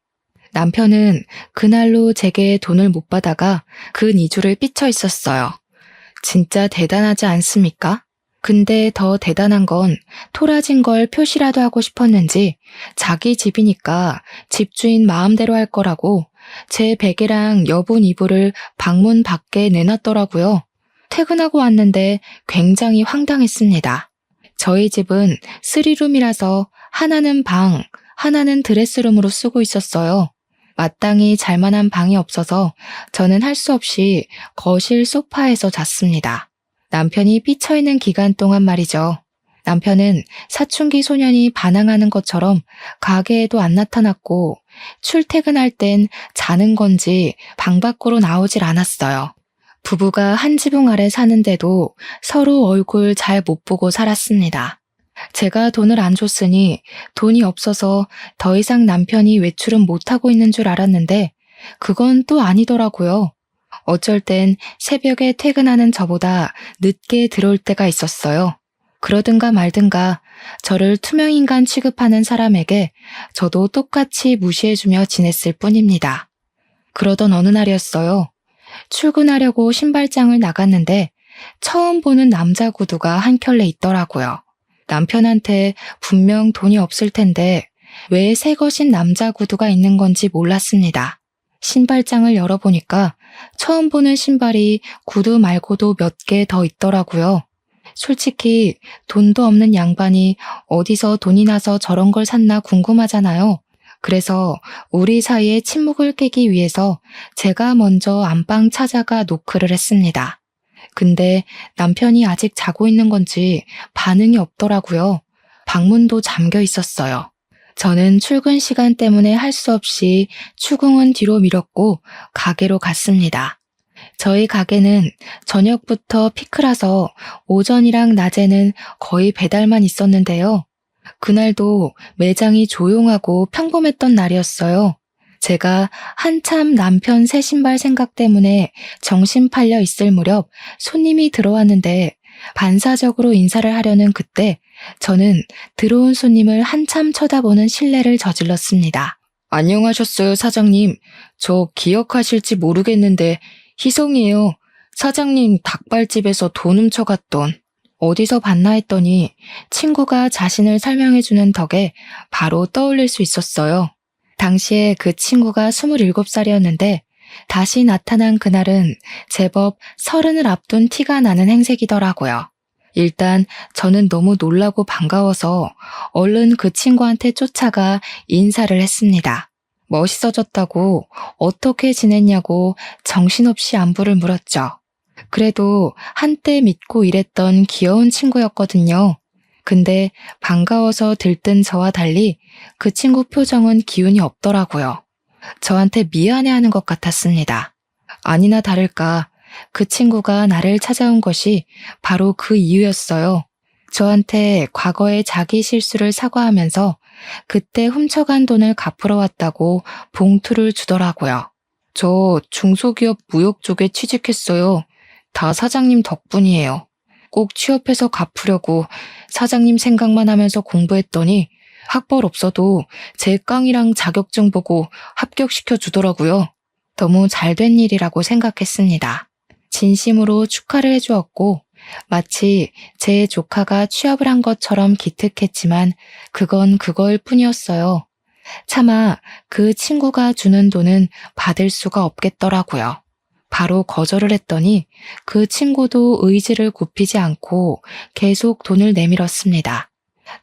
남편은 그날로 제게 돈을 못 받아가 근 2주를 삐쳐 있었어요. 진짜 대단하지 않습니까? 근데 더 대단한 건 토라진 걸 표시라도 하고 싶었는지 자기 집이니까 집주인 마음대로 할 거라고 제 베개랑 여분 이불을 방문 밖에 내놨더라고요. 퇴근하고 왔는데 굉장히 황당했습니다. 저희 집은 3룸이라서 하나는 방, 하나는 드레스룸으로 쓰고 있었어요. 마땅히 잘만한 방이 없어서 저는 할 수 없이 거실 소파에서 잤습니다. 남편이 삐쳐있는 기간 동안 말이죠. 남편은 사춘기 소년이 반항하는 것처럼 가게에도 안 나타났고 출퇴근할 땐 자는 건지 방 밖으로 나오질 않았어요. 부부가 한 지붕 아래 사는데도 서로 얼굴 잘 못 보고 살았습니다. 제가 돈을 안 줬으니 돈이 없어서 더 이상 남편이 외출은 못하고 있는 줄 알았는데 그건 또 아니더라고요. 어쩔 땐 새벽에 퇴근하는 저보다 늦게 들어올 때가 있었어요. 그러든가 말든가 저를 투명인간 취급하는 사람에게 저도 똑같이 무시해주며 지냈을 뿐입니다. 그러던 어느 날이었어요. 출근하려고 신발장을 나갔는데 처음 보는 남자 구두가 한 켤레 있더라고요. 남편한테 분명 돈이 없을 텐데 왜 새 것인 남자 구두가 있는 건지 몰랐습니다. 신발장을 열어보니까 처음 보는 신발이 구두 말고도 몇 개 더 있더라고요. 솔직히 돈도 없는 양반이 어디서 돈이 나서 저런 걸 샀나 궁금하잖아요. 그래서 우리 사이에 침묵을 깨기 위해서 제가 먼저 안방 찾아가 노크를 했습니다. 근데 남편이 아직 자고 있는 건지 반응이 없더라고요. 방문도 잠겨 있었어요. 저는 출근 시간 때문에 할 수 없이 추궁은 뒤로 미뤘고 가게로 갔습니다. 저희 가게는 저녁부터 피크라서 오전이랑 낮에는 거의 배달만 있었는데요. 그날도 매장이 조용하고 평범했던 날이었어요. 제가 한참 남편 새 신발 생각 때문에 정신 팔려 있을 무렵 손님이 들어왔는데 반사적으로 인사를 하려는 그때 저는 들어온 손님을 한참 쳐다보는 실례를 저질렀습니다. 안녕하셨어요, 사장님. 저 기억하실지 모르겠는데 희성이에요. 사장님 닭발집에서 돈 훔쳐갔던. 어디서 봤나 했더니 친구가 자신을 설명해주는 덕에 바로 떠올릴 수 있었어요. 당시에 그 친구가 27살이었는데 다시 나타난 그날은 제법 30을 앞둔 티가 나는 행색이더라고요. 일단 저는 너무 놀라고 반가워서 얼른 그 친구한테 쫓아가 인사를 했습니다. 멋있어졌다고 어떻게 지냈냐고 정신없이 안부를 물었죠. 그래도 한때 믿고 일했던 귀여운 친구였거든요. 근데 반가워서 들뜬 저와 달리 그 친구 표정은 기운이 없더라고요. 저한테 미안해하는 것 같았습니다. 아니나 다를까 그 친구가 나를 찾아온 것이 바로 그 이유였어요. 저한테 과거의 자기 실수를 사과하면서 그때 훔쳐간 돈을 갚으러 왔다고 봉투를 주더라고요. 저 중소기업 무역 쪽에 취직했어요. 다 사장님 덕분이에요. 꼭 취업해서 갚으려고 사장님 생각만 하면서 공부했더니 학벌 없어도 제 깡이랑 자격증 보고 합격시켜 주더라고요. 너무 잘된 일이라고 생각했습니다. 진심으로 축하를 해주었고 마치 제 조카가 취업을 한 것처럼 기특했지만 그건 그거일 뿐이었어요. 차마 그 친구가 주는 돈은 받을 수가 없겠더라고요. 바로 거절을 했더니 그 친구도 의지를 굽히지 않고 계속 돈을 내밀었습니다.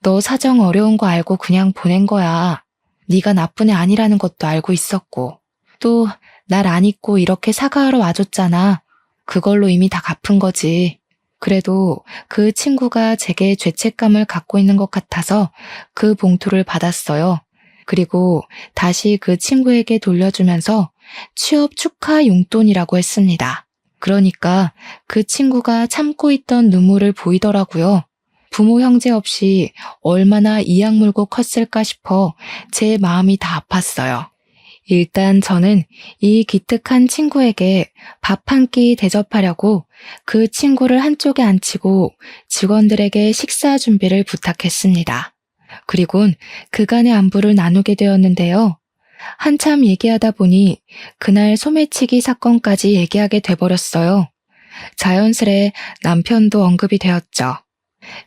너 사정 어려운 거 알고 그냥 보낸 거야. 네가 나쁜 애 아니라는 것도 알고 있었고 또 날 안 잊고 이렇게 사과하러 와줬잖아. 그걸로 이미 다 갚은 거지. 그래도 그 친구가 제게 죄책감을 갖고 있는 것 같아서 그 봉투를 받았어요. 그리고 다시 그 친구에게 돌려주면서 취업 축하 용돈이라고 했습니다. 그러니까 그 친구가 참고 있던 눈물을 보이더라고요. 부모 형제 없이 얼마나 이악 물고 컸을까 싶어 제 마음이 다 아팠어요. 일단 저는 이 기특한 친구에게 밥 한 끼 대접하려고 그 친구를 한쪽에 앉히고 직원들에게 식사 준비를 부탁했습니다. 그리곤 그간의 안부를 나누게 되었는데요. 한참 얘기하다 보니 그날 소매치기 사건까지 얘기하게 돼버렸어요. 자연스레 남편도 언급이 되었죠.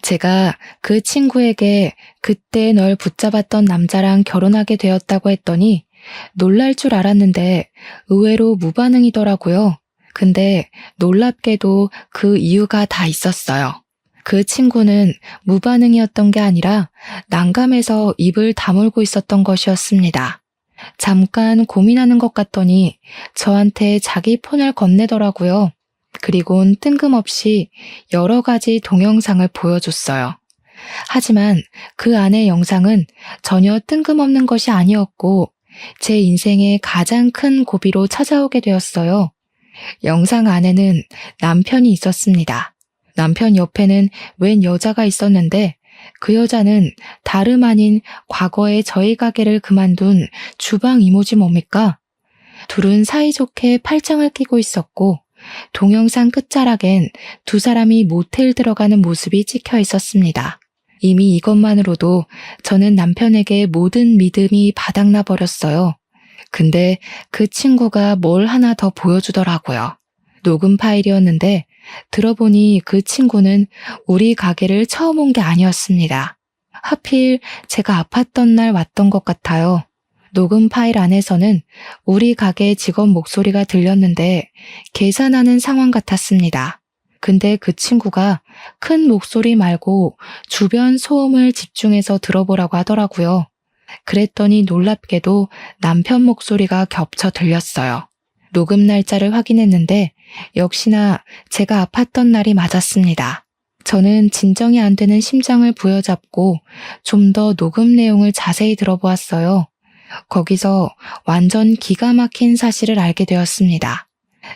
제가 그 친구에게 그때 널 붙잡았던 남자랑 결혼하게 되었다고 했더니 놀랄 줄 알았는데 의외로 무반응이더라고요. 근데 놀랍게도 그 이유가 다 있었어요. 그 친구는 무반응이었던 게 아니라 난감해서 입을 다물고 있었던 것이었습니다. 잠깐 고민하는 것 같더니 저한테 자기 폰을 건네더라고요. 그리곤 뜬금없이 여러 가지 동영상을 보여줬어요. 하지만 그 안의 영상은 전혀 뜬금없는 것이 아니었고 제 인생의 가장 큰 고비로 찾아오게 되었어요. 영상 안에는 남편이 있었습니다. 남편 옆에는 웬 여자가 있었는데 그 여자는 다름 아닌 과거에 저희 가게를 그만둔 주방 이모지 뭡니까? 둘은 사이좋게 팔짱을 끼고 있었고 동영상 끝자락엔 두 사람이 모텔 들어가는 모습이 찍혀 있었습니다. 이미 이것만으로도 저는 남편에게 모든 믿음이 바닥나 버렸어요. 근데 그 친구가 뭘 하나 더 보여주더라고요. 녹음 파일이었는데 들어보니 그 친구는 우리 가게를 처음 온 게 아니었습니다. 하필 제가 아팠던 날 왔던 것 같아요. 녹음 파일 안에서는 우리 가게 직원 목소리가 들렸는데 계산하는 상황 같았습니다. 근데 그 친구가 큰 목소리 말고 주변 소음을 집중해서 들어보라고 하더라고요. 그랬더니 놀랍게도 남편 목소리가 겹쳐 들렸어요. 녹음 날짜를 확인했는데 역시나 제가 아팠던 날이 맞았습니다. 저는 진정이 안 되는 심장을 부여잡고 좀 더 녹음 내용을 자세히 들어보았어요. 거기서 완전 기가 막힌 사실을 알게 되었습니다.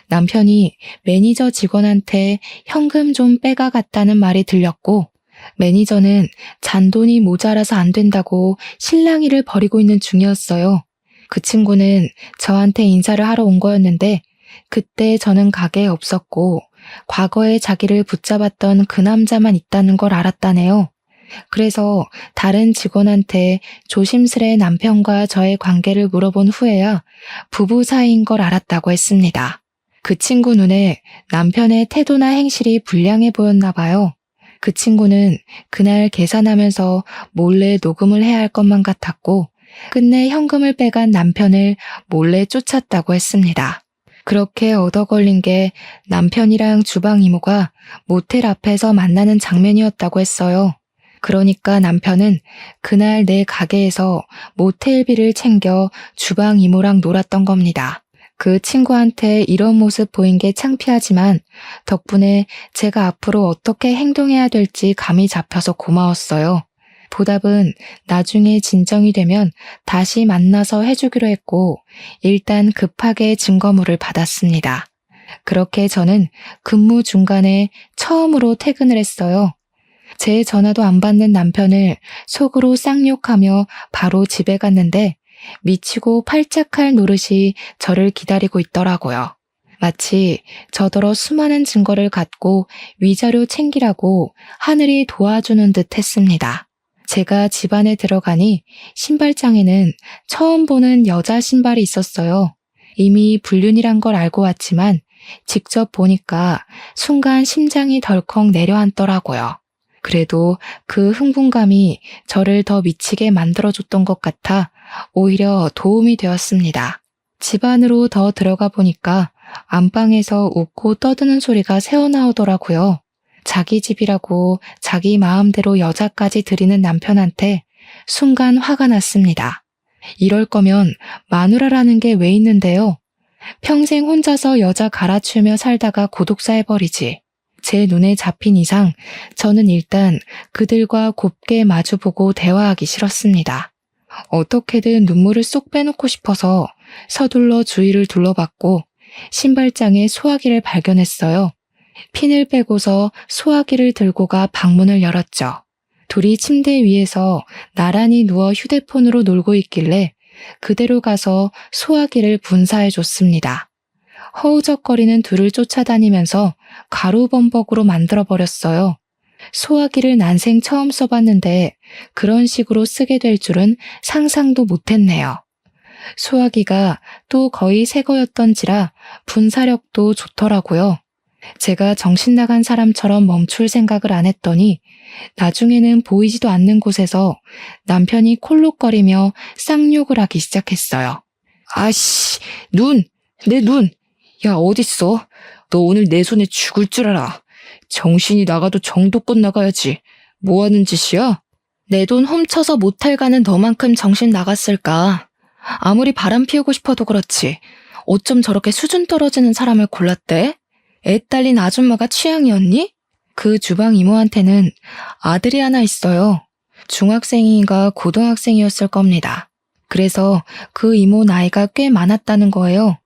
남편이 매니저 직원한테 현금 좀 빼가갔다는 말이 들렸고, 매니저는 잔돈이 모자라서 안 된다고 실랑이를 벌이고 있는 중이었어요. 그 친구는 저한테 인사를 하러 온 거였는데 그때 저는 가게에 없었고 과거에 자기를 붙잡았던 그 남자만 있다는 걸 알았다네요. 그래서 다른 직원한테 조심스레 남편과 저의 관계를 물어본 후에야 부부 사이인 걸 알았다고 했습니다. 그 친구 눈에 남편의 태도나 행실이 불량해 보였나 봐요. 그 친구는 그날 계산하면서 몰래 녹음을 해야 할 것만 같았고 끝내 현금을 빼간 남편을 몰래 쫓았다고 했습니다. 그렇게 얻어 걸린 게 남편이랑 주방 이모가 모텔 앞에서 만나는 장면이었다고 했어요. 그러니까 남편은 그날 내 가게에서 모텔비를 챙겨 주방 이모랑 놀았던 겁니다. 그 친구한테 이런 모습 보인 게 창피하지만 덕분에 제가 앞으로 어떻게 행동해야 될지 감이 잡혀서 고마웠어요. 보답은 나중에 진정이 되면 다시 만나서 해주기로 했고 일단 급하게 증거물을 받았습니다. 그렇게 저는 근무 중간에 처음으로 퇴근을 했어요. 제 전화도 안 받는 남편을 속으로 쌍욕하며 바로 집에 갔는데 미치고 팔짝할 노릇이 저를 기다리고 있더라고요. 마치 저더러 수많은 증거를 갖고 위자료 챙기라고 하늘이 도와주는 듯 했습니다. 제가 집 안에 들어가니 신발장에는 처음 보는 여자 신발이 있었어요. 이미 불륜이란 걸 알고 왔지만 직접 보니까 순간 심장이 덜컥 내려앉더라고요. 그래도 그 흥분감이 저를 더 미치게 만들어줬던 것 같아 오히려 도움이 되었습니다. 집 안으로 더 들어가 보니까 안방에서 웃고 떠드는 소리가 새어나오더라고요. 자기 집이라고 자기 마음대로 여자까지 들이는 남편한테 순간 화가 났습니다. 이럴 거면 마누라라는 게 왜 있는데요? 평생 혼자서 여자 갈아치우며 살다가 고독사 해버리지. 제 눈에 잡힌 이상 저는 일단 그들과 곱게 마주보고 대화하기 싫었습니다. 어떻게든 눈물을 쏙 빼놓고 싶어서 서둘러 주위를 둘러봤고 신발장에 소화기를 발견했어요. 핀을 빼고서 소화기를 들고 가 방문을 열었죠. 둘이 침대 위에서 나란히 누워 휴대폰으로 놀고 있길래 그대로 가서 소화기를 분사해줬습니다. 허우적거리는 둘을 쫓아다니면서 가루범벅으로 만들어버렸어요. 소화기를 난생 처음 써봤는데 그런 식으로 쓰게 될 줄은 상상도 못했네요. 소화기가 또 거의 새 거였던지라 분사력도 좋더라고요. 제가 정신 나간 사람처럼 멈출 생각을 안 했더니 나중에는 보이지도 않는 곳에서 남편이 콜록거리며 쌍욕을 하기 시작했어요. 아씨, 내 눈! 야, 어딨어? 너 오늘 내 손에 죽을 줄 알아. 정신이 나가도 정도껏 나가야지. 뭐 하는 짓이야? 내 돈 훔쳐서 모텔 가는 너만큼 정신 나갔을까? 아무리 바람 피우고 싶어도 그렇지. 어쩜 저렇게 수준 떨어지는 사람을 골랐대? 애 딸린 아줌마가 취향이었니? 그 주방 이모한테는 아들이 하나 있어요. 중학생인가 고등학생이었을 겁니다. 그래서 그 이모 나이가 꽤 많았다는 거예요.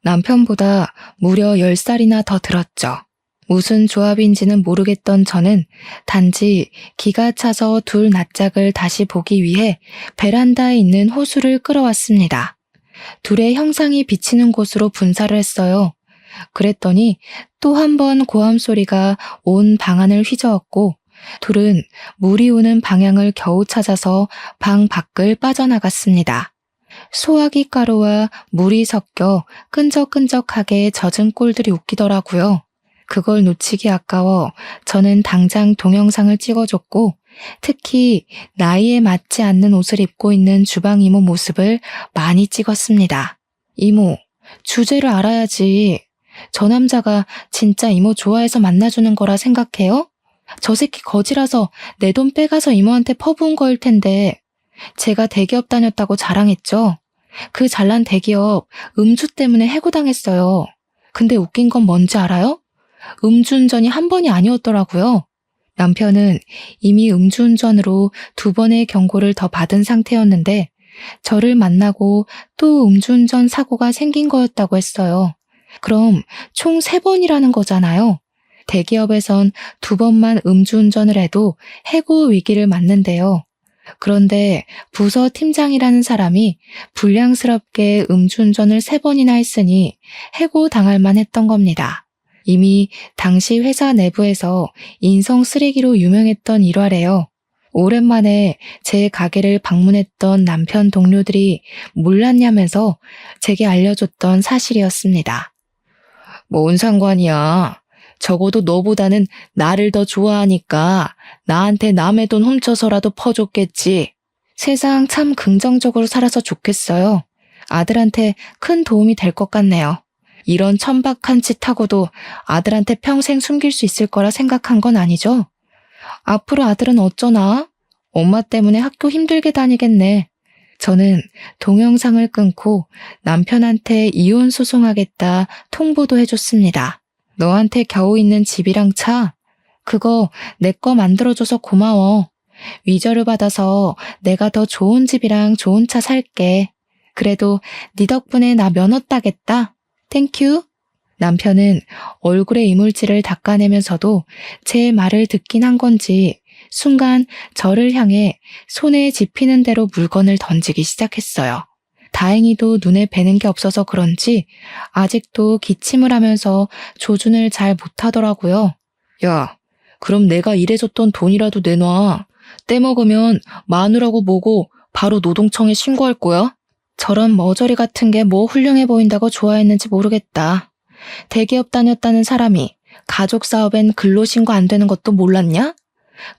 남편보다 무려 10살이나 더 들었죠. 무슨 조합인지는 모르겠던 저는 단지 기가 차서 둘 낯짝을 다시 보기 위해 베란다에 있는 호수를 끌어왔습니다. 둘의 형상이 비치는 곳으로 분사를 했어요. 그랬더니 또 한 번 고함 소리가 온 방안을 휘저었고 둘은 물이 오는 방향을 겨우 찾아서 방 밖을 빠져나갔습니다. 소화기 가루와 물이 섞여 끈적끈적하게 젖은 꼴들이 웃기더라고요. 그걸 놓치기 아까워 저는 당장 동영상을 찍어줬고 특히 나이에 맞지 않는 옷을 입고 있는 주방 이모 모습을 많이 찍었습니다. 이모, 주제를 알아야지. 저 남자가 진짜 이모 좋아해서 만나주는 거라 생각해요? 저 새끼 거지라서 내 돈 빼가서 이모한테 퍼부은 거일 텐데 제가 대기업 다녔다고 자랑했죠. 그 잘난 대기업 음주 때문에 해고당했어요. 근데 웃긴 건 뭔지 알아요? 음주운전이 한 번이 아니었더라고요. 남편은 이미 음주운전으로 2번의 경고를 더 받은 상태였는데 저를 만나고 또 음주운전 사고가 생긴 거였다고 했어요. 그럼 총 3번이라는 거잖아요. 대기업에선 2번만 음주운전을 해도 해고 위기를 맞는데요. 그런데 부서 팀장이라는 사람이 불량스럽게 음주운전을 3번이나 했으니 해고 당할 만했던 겁니다. 이미 당시 회사 내부에서 인성 쓰레기로 유명했던 일화래요. 오랜만에 제 가게를 방문했던 남편 동료들이 몰랐냐면서 제게 알려줬던 사실이었습니다. 뭔 상관이야. 적어도 너보다는 나를 더 좋아하니까 나한테 남의 돈 훔쳐서라도 퍼줬겠지. 세상 참 긍정적으로 살아서 좋겠어요. 아들한테 큰 도움이 될 것 같네요. 이런 천박한 짓 하고도 아들한테 평생 숨길 수 있을 거라 생각한 건 아니죠? 앞으로 아들은 어쩌나? 엄마 때문에 학교 힘들게 다니겠네. 저는 동영상을 끊고 남편한테 이혼 소송하겠다 통보도 해줬습니다. 너한테 겨우 있는 집이랑 차? 그거 내 거 만들어줘서 고마워. 위조를 받아서 내가 더 좋은 집이랑 좋은 차 살게. 그래도 네 덕분에 나 면허 따겠다. 땡큐. 남편은 얼굴에 이물질을 닦아내면서도 제 말을 듣긴 한 건지 순간 저를 향해 손에 집히는 대로 물건을 던지기 시작했어요. 다행히도 눈에 뵈는 게 없어서 그런지 아직도 기침을 하면서 조준을 잘 못하더라고요. 야, 그럼 내가 일해줬던 돈이라도 내놔. 떼먹으면 마누라고 보고 바로 노동청에 신고할 거야. 저런 머저리 같은 게 뭐 훌륭해 보인다고 좋아했는지 모르겠다. 대기업 다녔다는 사람이 가족 사업엔 근로신고 안 되는 것도 몰랐냐?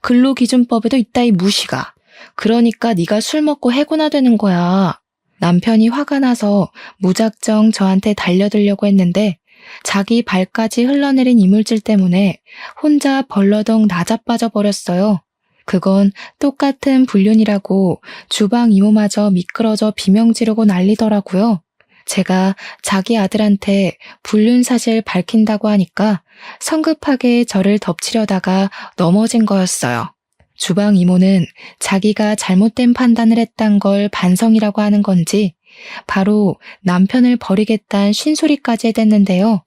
근로기준법에도 있다이 무시가. 그러니까 네가 술 먹고 해고나 되는 거야. 남편이 화가 나서 무작정 저한테 달려들려고 했는데 자기 발까지 흘러내린 이물질 때문에 혼자 벌러덩 나자빠져 버렸어요. 그건 똑같은 불륜이라고 주방 이모마저 미끄러져 비명 지르고 난리더라고요. 제가 자기 아들한테 불륜 사실 밝힌다고 하니까 성급하게 저를 덮치려다가 넘어진 거였어요. 주방 이모는 자기가 잘못된 판단을 했단 걸 반성이라고 하는 건지 바로 남편을 버리겠다는 쉰소리까지 해댔는데요.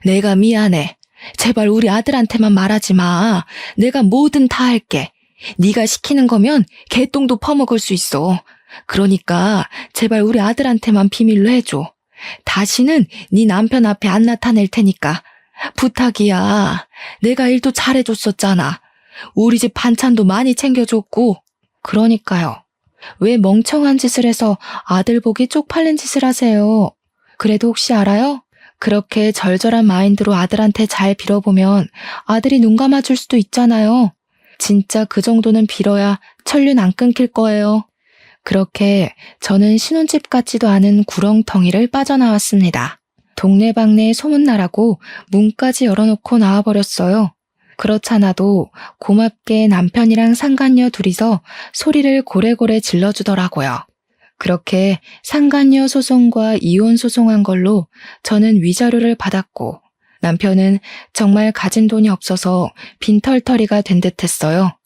내가 미안해. 제발 우리 아들한테만 말하지 마. 내가 뭐든 다 할게. 네가 시키는 거면 개똥도 퍼먹을 수 있어. 그러니까 제발 우리 아들한테만 비밀로 해줘. 다시는 네 남편 앞에 안 나타낼 테니까. 부탁이야. 내가 일도 잘해줬었잖아. 우리 집 반찬도 많이 챙겨줬고. 그러니까요. 왜 멍청한 짓을 해서 아들 보기 쪽팔린 짓을 하세요? 그래도 혹시 알아요? 그렇게 절절한 마인드로 아들한테 잘 빌어보면 아들이 눈 감아줄 수도 있잖아요. 진짜 그 정도는 빌어야 천륜 안 끊길 거예요. 그렇게 저는 신혼집 같지도 않은 구렁텅이를 빠져나왔습니다. 동네방네 소문나라고 문까지 열어놓고 나와버렸어요. 그렇잖아도 고맙게 남편이랑 상간녀 둘이서 소리를 고래고래 질러주더라고요. 그렇게 상간녀 소송과 이혼 소송한 걸로 저는 위자료를 받았고 남편은 정말 가진 돈이 없어서 빈털터리가 된 듯했어요.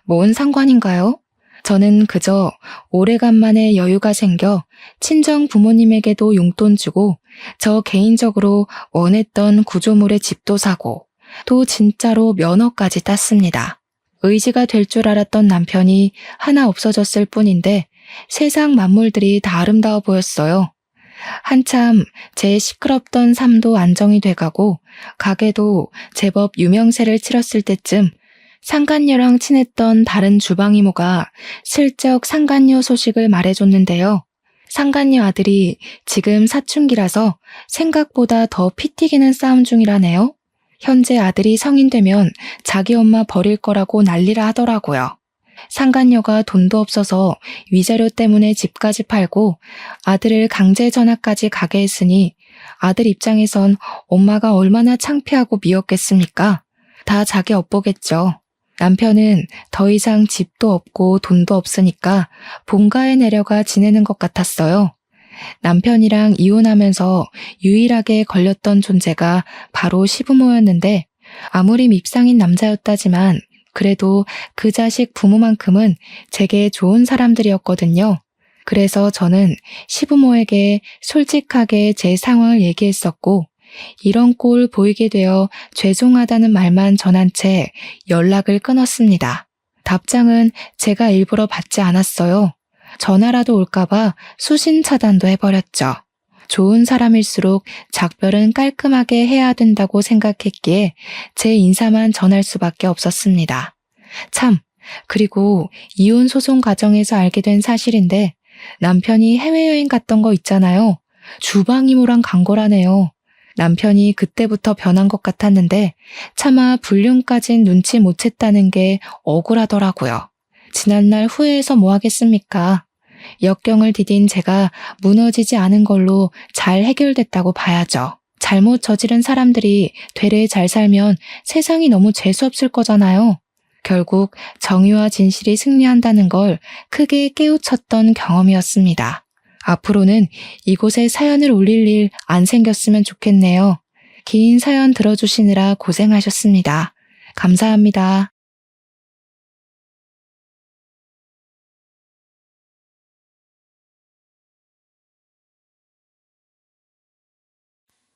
뭔 상관인가요? 저는 그저 오래간만에 여유가 생겨 친정 부모님에게도 용돈 주고 저 개인적으로 원했던 구조물의 집도 사고 또 진짜로 면허까지 땄습니다. 의지가 될 줄 알았던 남편이 하나 없어졌을 뿐인데 세상 만물들이 다 아름다워 보였어요. 한참 제 시끄럽던 삶도 안정이 돼가고 가게도 제법 유명세를 치렀을 때쯤 상간녀랑 친했던 다른 주방 이모가 슬쩍 상간녀 소식을 말해줬는데요. 상간녀 아들이 지금 사춘기라서 생각보다 더 피 튀기는 싸움 중이라네요. 현재 아들이 성인 되면 자기 엄마 버릴 거라고 난리라 하더라고요. 상간녀가 돈도 없어서 위자료 때문에 집까지 팔고 아들을 강제 전학까지 가게 했으니 아들 입장에선 엄마가 얼마나 창피하고 미웠겠습니까? 다 자기 업보겠죠. 남편은 더 이상 집도 없고 돈도 없으니까 본가에 내려가 지내는 것 같았어요. 남편이랑 이혼하면서 유일하게 걸렸던 존재가 바로 시부모였는데 아무리 밉상인 남자였다지만 그래도 그 자식 부모만큼은 제게 좋은 사람들이었거든요. 그래서 저는 시부모에게 솔직하게 제 상황을 얘기했었고 이런 꼴 보이게 되어 죄송하다는 말만 전한 채 연락을 끊었습니다. 답장은 제가 일부러 받지 않았어요. 전화라도 올까봐 수신 차단도 해버렸죠. 좋은 사람일수록 작별은 깔끔하게 해야 된다고 생각했기에 제 인사만 전할 수밖에 없었습니다. 참, 그리고 이혼 소송 과정에서 알게 된 사실인데 남편이 해외여행 갔던 거 있잖아요. 주방 이모랑 간 거라네요. 남편이 그때부터 변한 것 같았는데 차마 불륜까진 눈치 못 챘다는 게 억울하더라고요. 지난날 후회해서 뭐 하겠습니까? 역경을 디딘 제가 무너지지 않은 걸로 잘 해결됐다고 봐야죠. 잘못 저지른 사람들이 되레 잘 살면 세상이 너무 재수없을 거잖아요. 결국 정의와 진실이 승리한다는 걸 크게 깨우쳤던 경험이었습니다. 앞으로는 이곳에 사연을 올릴 일 안 생겼으면 좋겠네요. 긴 사연 들어주시느라 고생하셨습니다. 감사합니다.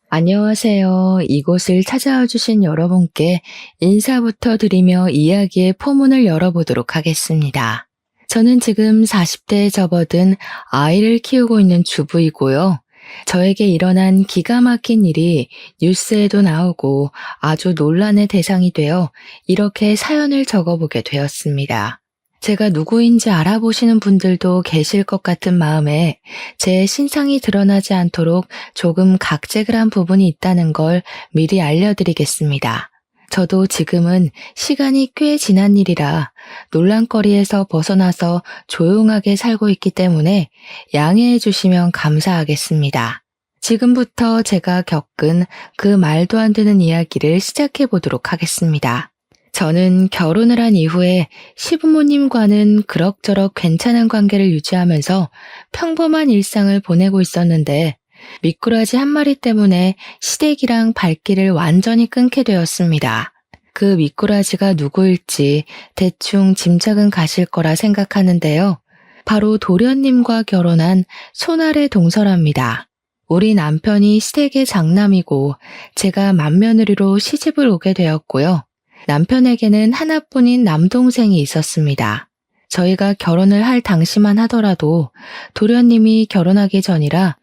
안녕하세요. 이곳을 찾아와 주신 여러분께 인사부터 드리며 이야기의 포문을 열어보도록 하겠습니다. 저는 지금 40대에 접어든 아이를 키우고 있는 주부이고요. 저에게 일어난 기가 막힌 일이 뉴스에도 나오고 아주 논란의 대상이 되어 이렇게 사연을 적어보게 되었습니다. 제가 누구인지 알아보시는 분들도 계실 것 같은 마음에 제 신상이 드러나지 않도록 조금 각색을 한 부분이 있다는 걸 미리 알려드리겠습니다. 저도 지금은 시간이 꽤 지난 일이라 논란거리에서 벗어나서 조용하게 살고 있기 때문에 양해해 주시면 감사하겠습니다. 지금부터 제가 겪은 그 말도 안 되는 이야기를 시작해 보도록 하겠습니다. 저는 결혼을 한 이후에 시부모님과는 그럭저럭 괜찮은 관계를 유지하면서 평범한 일상을 보내고 있었는데 미꾸라지 한 마리 때문에 시댁이랑 발길을 완전히 끊게 되었습니다. 그 미꾸라지가 누구일지 대충 짐작은 가실 거라 생각하는데요. 바로 도련님과 결혼한 손아래 동서랍니다. 우리 남편이 시댁의 장남이고 제가 맏며느리로 시집을 오게 되었고요. 남편에게는 하나뿐인 남동생이 있었습니다. 저희가 결혼을 할 당시만 하더라도 도련님이 결혼하기 전이라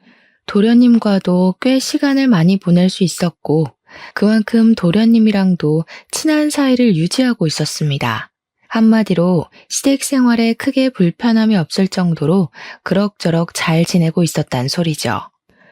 도련님과도 꽤 시간을 많이 보낼 수 있었고 그만큼 도련님이랑도 친한 사이를 유지하고 있었습니다. 한마디로 시댁 생활에 크게 불편함이 없을 정도로 그럭저럭 잘 지내고 있었단 소리죠.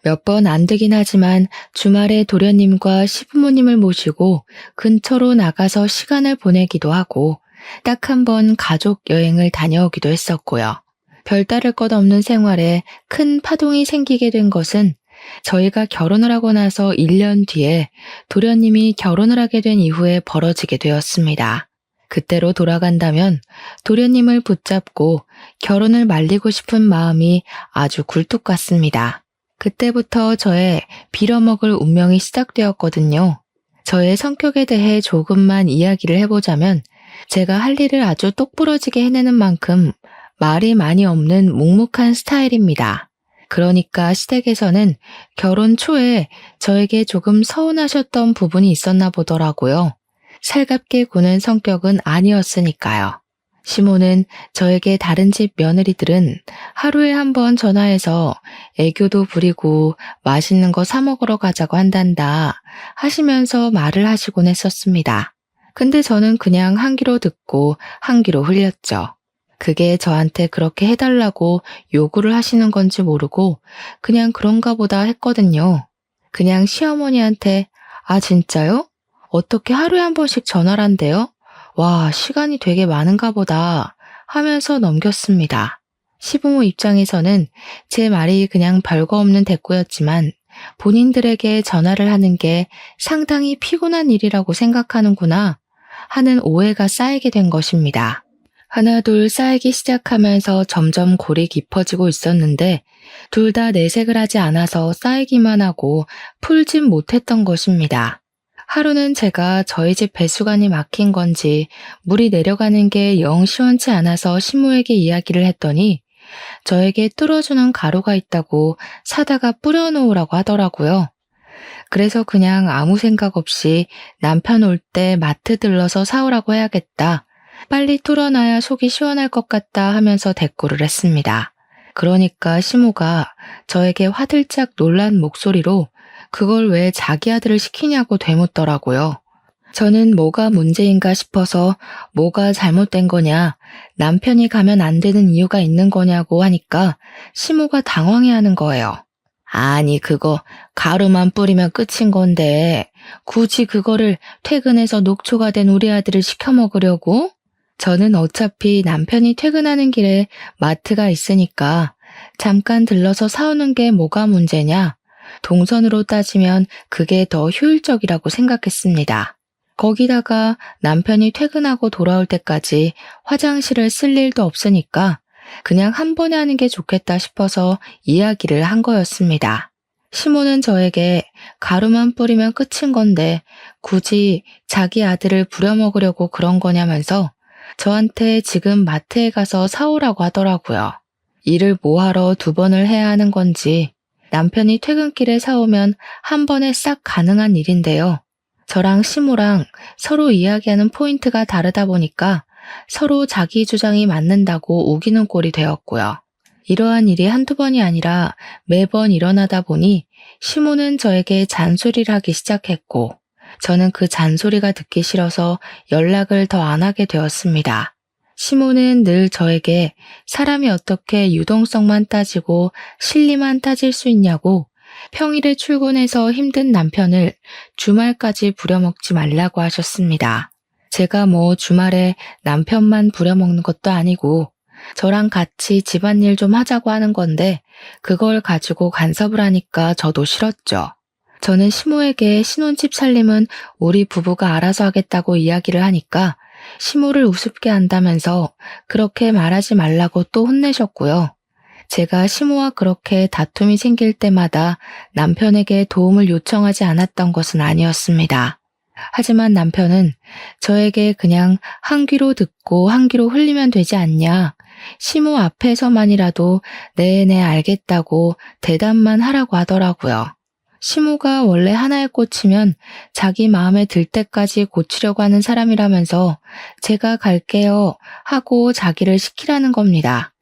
몇 번 안 되긴 하지만 주말에 도련님과 시부모님을 모시고 근처로 나가서 시간을 보내기도 하고 딱 한 번 가족 여행을 다녀오기도 했었고요. 별다를 것 없는 생활에 큰 파동이 생기게 된 것은 저희가 결혼을 하고 나서 1년 뒤에 도련님이 결혼을 하게 된 이후에 벌어지게 되었습니다. 그때로 돌아간다면 도련님을 붙잡고 결혼을 말리고 싶은 마음이 아주 굴뚝 같습니다. 그때부터 저의 빌어먹을 운명이 시작되었거든요. 저의 성격에 대해 조금만 이야기를 해보자면 제가 할 일을 아주 똑부러지게 해내는 만큼 말이 많이 없는 묵묵한 스타일입니다. 그러니까 시댁에서는 결혼 초에 저에게 조금 서운하셨던 부분이 있었나 보더라고요. 살갑게 구는 성격은 아니었으니까요. 시모는 저에게 다른 집 며느리들은 하루에 한 번 전화해서 애교도 부리고 맛있는 거 사 먹으러 가자고 한단다 하시면서 말을 하시곤 했었습니다. 근데 저는 그냥 한 귀로 듣고 한 귀로 흘렸죠. 그게 저한테 그렇게 해달라고 요구를 하시는 건지 모르고 그냥 그런가 보다 했거든요. 그냥 시어머니한테 아 진짜요? 어떻게 하루에 한 번씩 전화를 한대요? 와 시간이 되게 많은가 보다 하면서 넘겼습니다. 시부모 입장에서는 제 말이 그냥 별거 없는 대꾸였지만 본인들에게 전화를 하는 게 상당히 피곤한 일이라고 생각하는구나 하는 오해가 쌓이게 된 것입니다. 하나둘 쌓이기 시작하면서 점점 골이 깊어지고 있었는데 둘 다 내색을 하지 않아서 쌓이기만 하고 풀진 못했던 것입니다. 하루는 제가 저희 집 배수관이 막힌 건지 물이 내려가는 게 영 시원치 않아서 시모에게 이야기를 했더니 저에게 뚫어주는 가루가 있다고 사다가 뿌려놓으라고 하더라고요. 그래서 그냥 아무 생각 없이 남편 올 때 마트 들러서 사오라고 해야겠다. 빨리 뚫어놔야 속이 시원할 것 같다 하면서 대꾸를 했습니다. 그러니까 시모가 저에게 화들짝 놀란 목소리로 그걸 왜 자기 아들을 시키냐고 되묻더라고요. 저는 뭐가 문제인가 싶어서 뭐가 잘못된 거냐, 남편이 가면 안 되는 이유가 있는 거냐고 하니까 시모가 당황해하는 거예요. 아니 그거 가루만 뿌리면 끝인 건데 굳이 그거를 퇴근해서 녹초가 된 우리 아들을 시켜 먹으려고? 저는 어차피 남편이 퇴근하는 길에 마트가 있으니까 잠깐 들러서 사오는 게 뭐가 문제냐? 동선으로 따지면 그게 더 효율적이라고 생각했습니다. 거기다가 남편이 퇴근하고 돌아올 때까지 화장실을 쓸 일도 없으니까 그냥 한 번에 하는 게 좋겠다 싶어서 이야기를 한 거였습니다. 시모는 저에게 가루만 뿌리면 끝인 건데 굳이 자기 아들을 부려먹으려고 그런 거냐면서 저한테 지금 마트에 가서 사오라고 하더라고요. 일을 뭐하러 두 번을 해야 하는 건지 남편이 퇴근길에 사오면 한 번에 싹 가능한 일인데요. 저랑 시모랑 서로 이야기하는 포인트가 다르다 보니까 서로 자기 주장이 맞는다고 우기는 꼴이 되었고요. 이러한 일이 한두 번이 아니라 매번 일어나다 보니 시모는 저에게 잔소리를 하기 시작했고 저는 그 잔소리가 듣기 싫어서 연락을 더 안 하게 되었습니다. 시모는 늘 저에게 사람이 어떻게 유동성만 따지고 실리만 따질 수 있냐고 평일에 출근해서 힘든 남편을 주말까지 부려먹지 말라고 하셨습니다. 제가 뭐 주말에 남편만 부려먹는 것도 아니고 저랑 같이 집안일 좀 하자고 하는 건데 그걸 가지고 간섭을 하니까 저도 싫었죠. 저는 시모에게 신혼집 살림은 우리 부부가 알아서 하겠다고 이야기를 하니까 시모를 우습게 한다면서 그렇게 말하지 말라고 또 혼내셨고요. 제가 시모와 그렇게 다툼이 생길 때마다 남편에게 도움을 요청하지 않았던 것은 아니었습니다. 하지만 남편은 저에게 그냥 한 귀로 듣고 한 귀로 흘리면 되지 않냐, 시모 앞에서만이라도 네네 알겠다고 대답만 하라고 하더라고요. 시모가 원래 하나에 꽂히면 자기 마음에 들 때까지 고치려고 하는 사람이라면서 제가 갈게요 하고 자기를 시키라는 겁니다.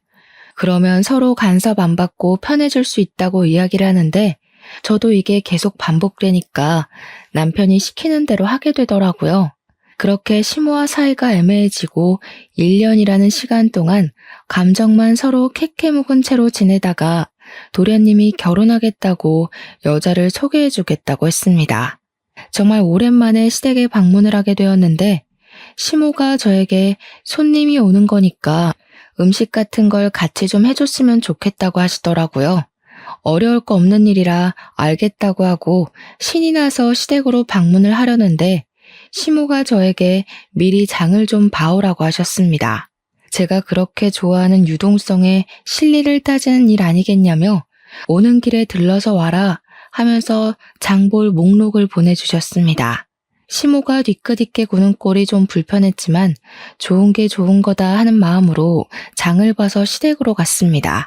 그러면 서로 간섭 안 받고 편해질 수 있다고 이야기를 하는데 저도 이게 계속 반복되니까 남편이 시키는 대로 하게 되더라고요. 그렇게 시모와 사이가 애매해지고 1년이라는 시간 동안 감정만 서로 캐캐 묵은 채로 지내다가 도련님이 결혼하겠다고 여자를 소개해주겠다고 했습니다. 정말 오랜만에 시댁에 방문을 하게 되었는데 시모가 저에게 손님이 오는 거니까 음식 같은 걸 같이 좀 해줬으면 좋겠다고 하시더라고요. 어려울 거 없는 일이라 알겠다고 하고 신이 나서 시댁으로 방문을 하려는데 시모가 저에게 미리 장을 좀 봐오라고 하셨습니다. 제가 그렇게 좋아하는 유동성에 실리를 따지는 일 아니겠냐며 오는 길에 들러서 와라 하면서 장볼 목록을 보내주셨습니다. 시모가 뒤끝있게 구는 꼴이 좀 불편했지만 좋은 게 좋은 거다 하는 마음으로 장을 봐서 시댁으로 갔습니다.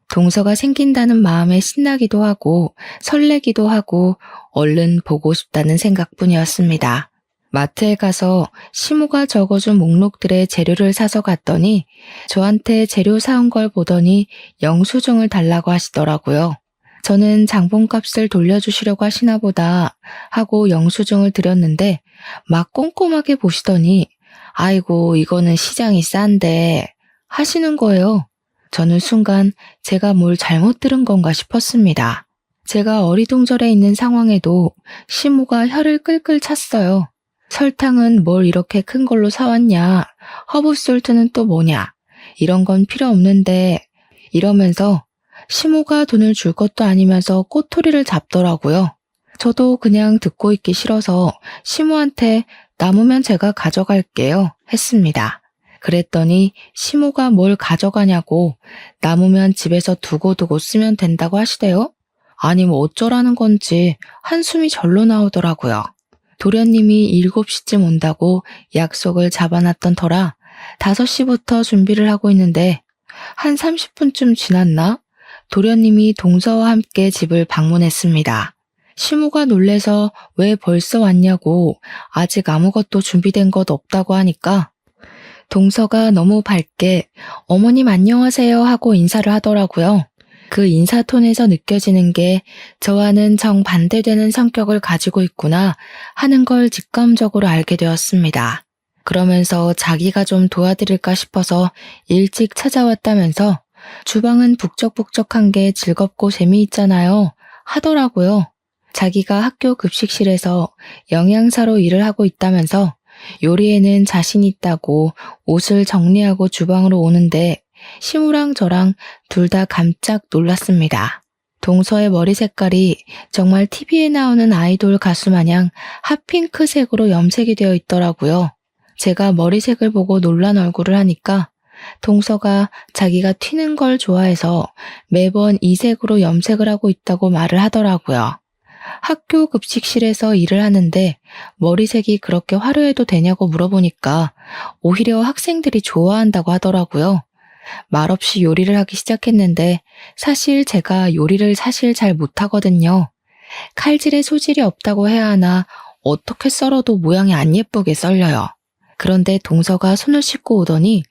동서가 생긴다는 마음에 신나기도 하고 설레기도 하고 얼른 보고 싶다는 생각뿐이었습니다. 마트에 가서 시모가 적어준 목록들의 재료를 사서 갔더니 저한테 재료 사온 걸 보더니 영수증을 달라고 하시더라고요. 저는 장본값을 돌려주시려고 하시나 보다 하고 영수증을 드렸는데 막 꼼꼼하게 보시더니 아이고 이거는 시장이 싼데 하시는 거예요. 저는 순간 제가 뭘 잘못 들은 건가 싶었습니다. 제가 어리둥절해 있는 상황에도 시모가 혀를 끌끌 찼어요. 설탕은 뭘 이렇게 큰 걸로 사왔냐? 허브솔트는 또 뭐냐? 이런 건 필요 없는데 이러면서 시모가 돈을 줄 것도 아니면서 꼬투리를 잡더라고요. 저도 그냥 듣고 있기 싫어서 시모한테 남으면 제가 가져갈게요 했습니다. 그랬더니 시모가 뭘 가져가냐고 남으면 집에서 두고두고 쓰면 된다고 하시대요. 아니 뭐 어쩌라는 건지 한숨이 절로 나오더라고요. 도련님이 7시쯤 온다고 약속을 잡아놨던 터라 5시부터 준비를 하고 있는데 한 30분쯤 지났나? 도련님이 동서와 함께 집을 방문했습니다. 시모가 놀래서 왜 벌써 왔냐고 아직 아무것도 준비된 것 없다고 하니까 동서가 너무 밝게 어머님 안녕하세요 하고 인사를 하더라고요. 그 인사 톤에서 느껴지는 게 저와는 정반대되는 성격을 가지고 있구나 하는 걸 직감적으로 알게 되었습니다. 그러면서 자기가 좀 도와드릴까 싶어서 일찍 찾아왔다면서 주방은 북적북적한 게 즐겁고 재미있잖아요 하더라고요. 자기가 학교 급식실에서 영양사로 일을 하고 있다면서 요리에는 자신 있다고 옷을 정리하고 주방으로 오는데 시무랑 저랑 둘 다 깜짝 놀랐습니다. 동서의 머리 색깔이 정말 TV에 나오는 아이돌 가수 마냥 핫핑크색으로 염색이 되어 있더라고요. 제가 머리색을 보고 놀란 얼굴을 하니까 동서가 자기가 튀는 걸 좋아해서 매번 이 색으로 염색을 하고 있다고 말을 하더라고요. 학교 급식실에서 일을 하는데 머리색이 그렇게 화려해도 되냐고 물어보니까 오히려 학생들이 좋아한다고 하더라고요. 말없이 요리를 하기 시작했는데 사실 제가 요리를 잘 못하거든요. 칼질에 소질이 없다고 해야 하나 어떻게 썰어도 모양이 안 예쁘게 썰려요. 그런데 동서가 손을 씻고 오더니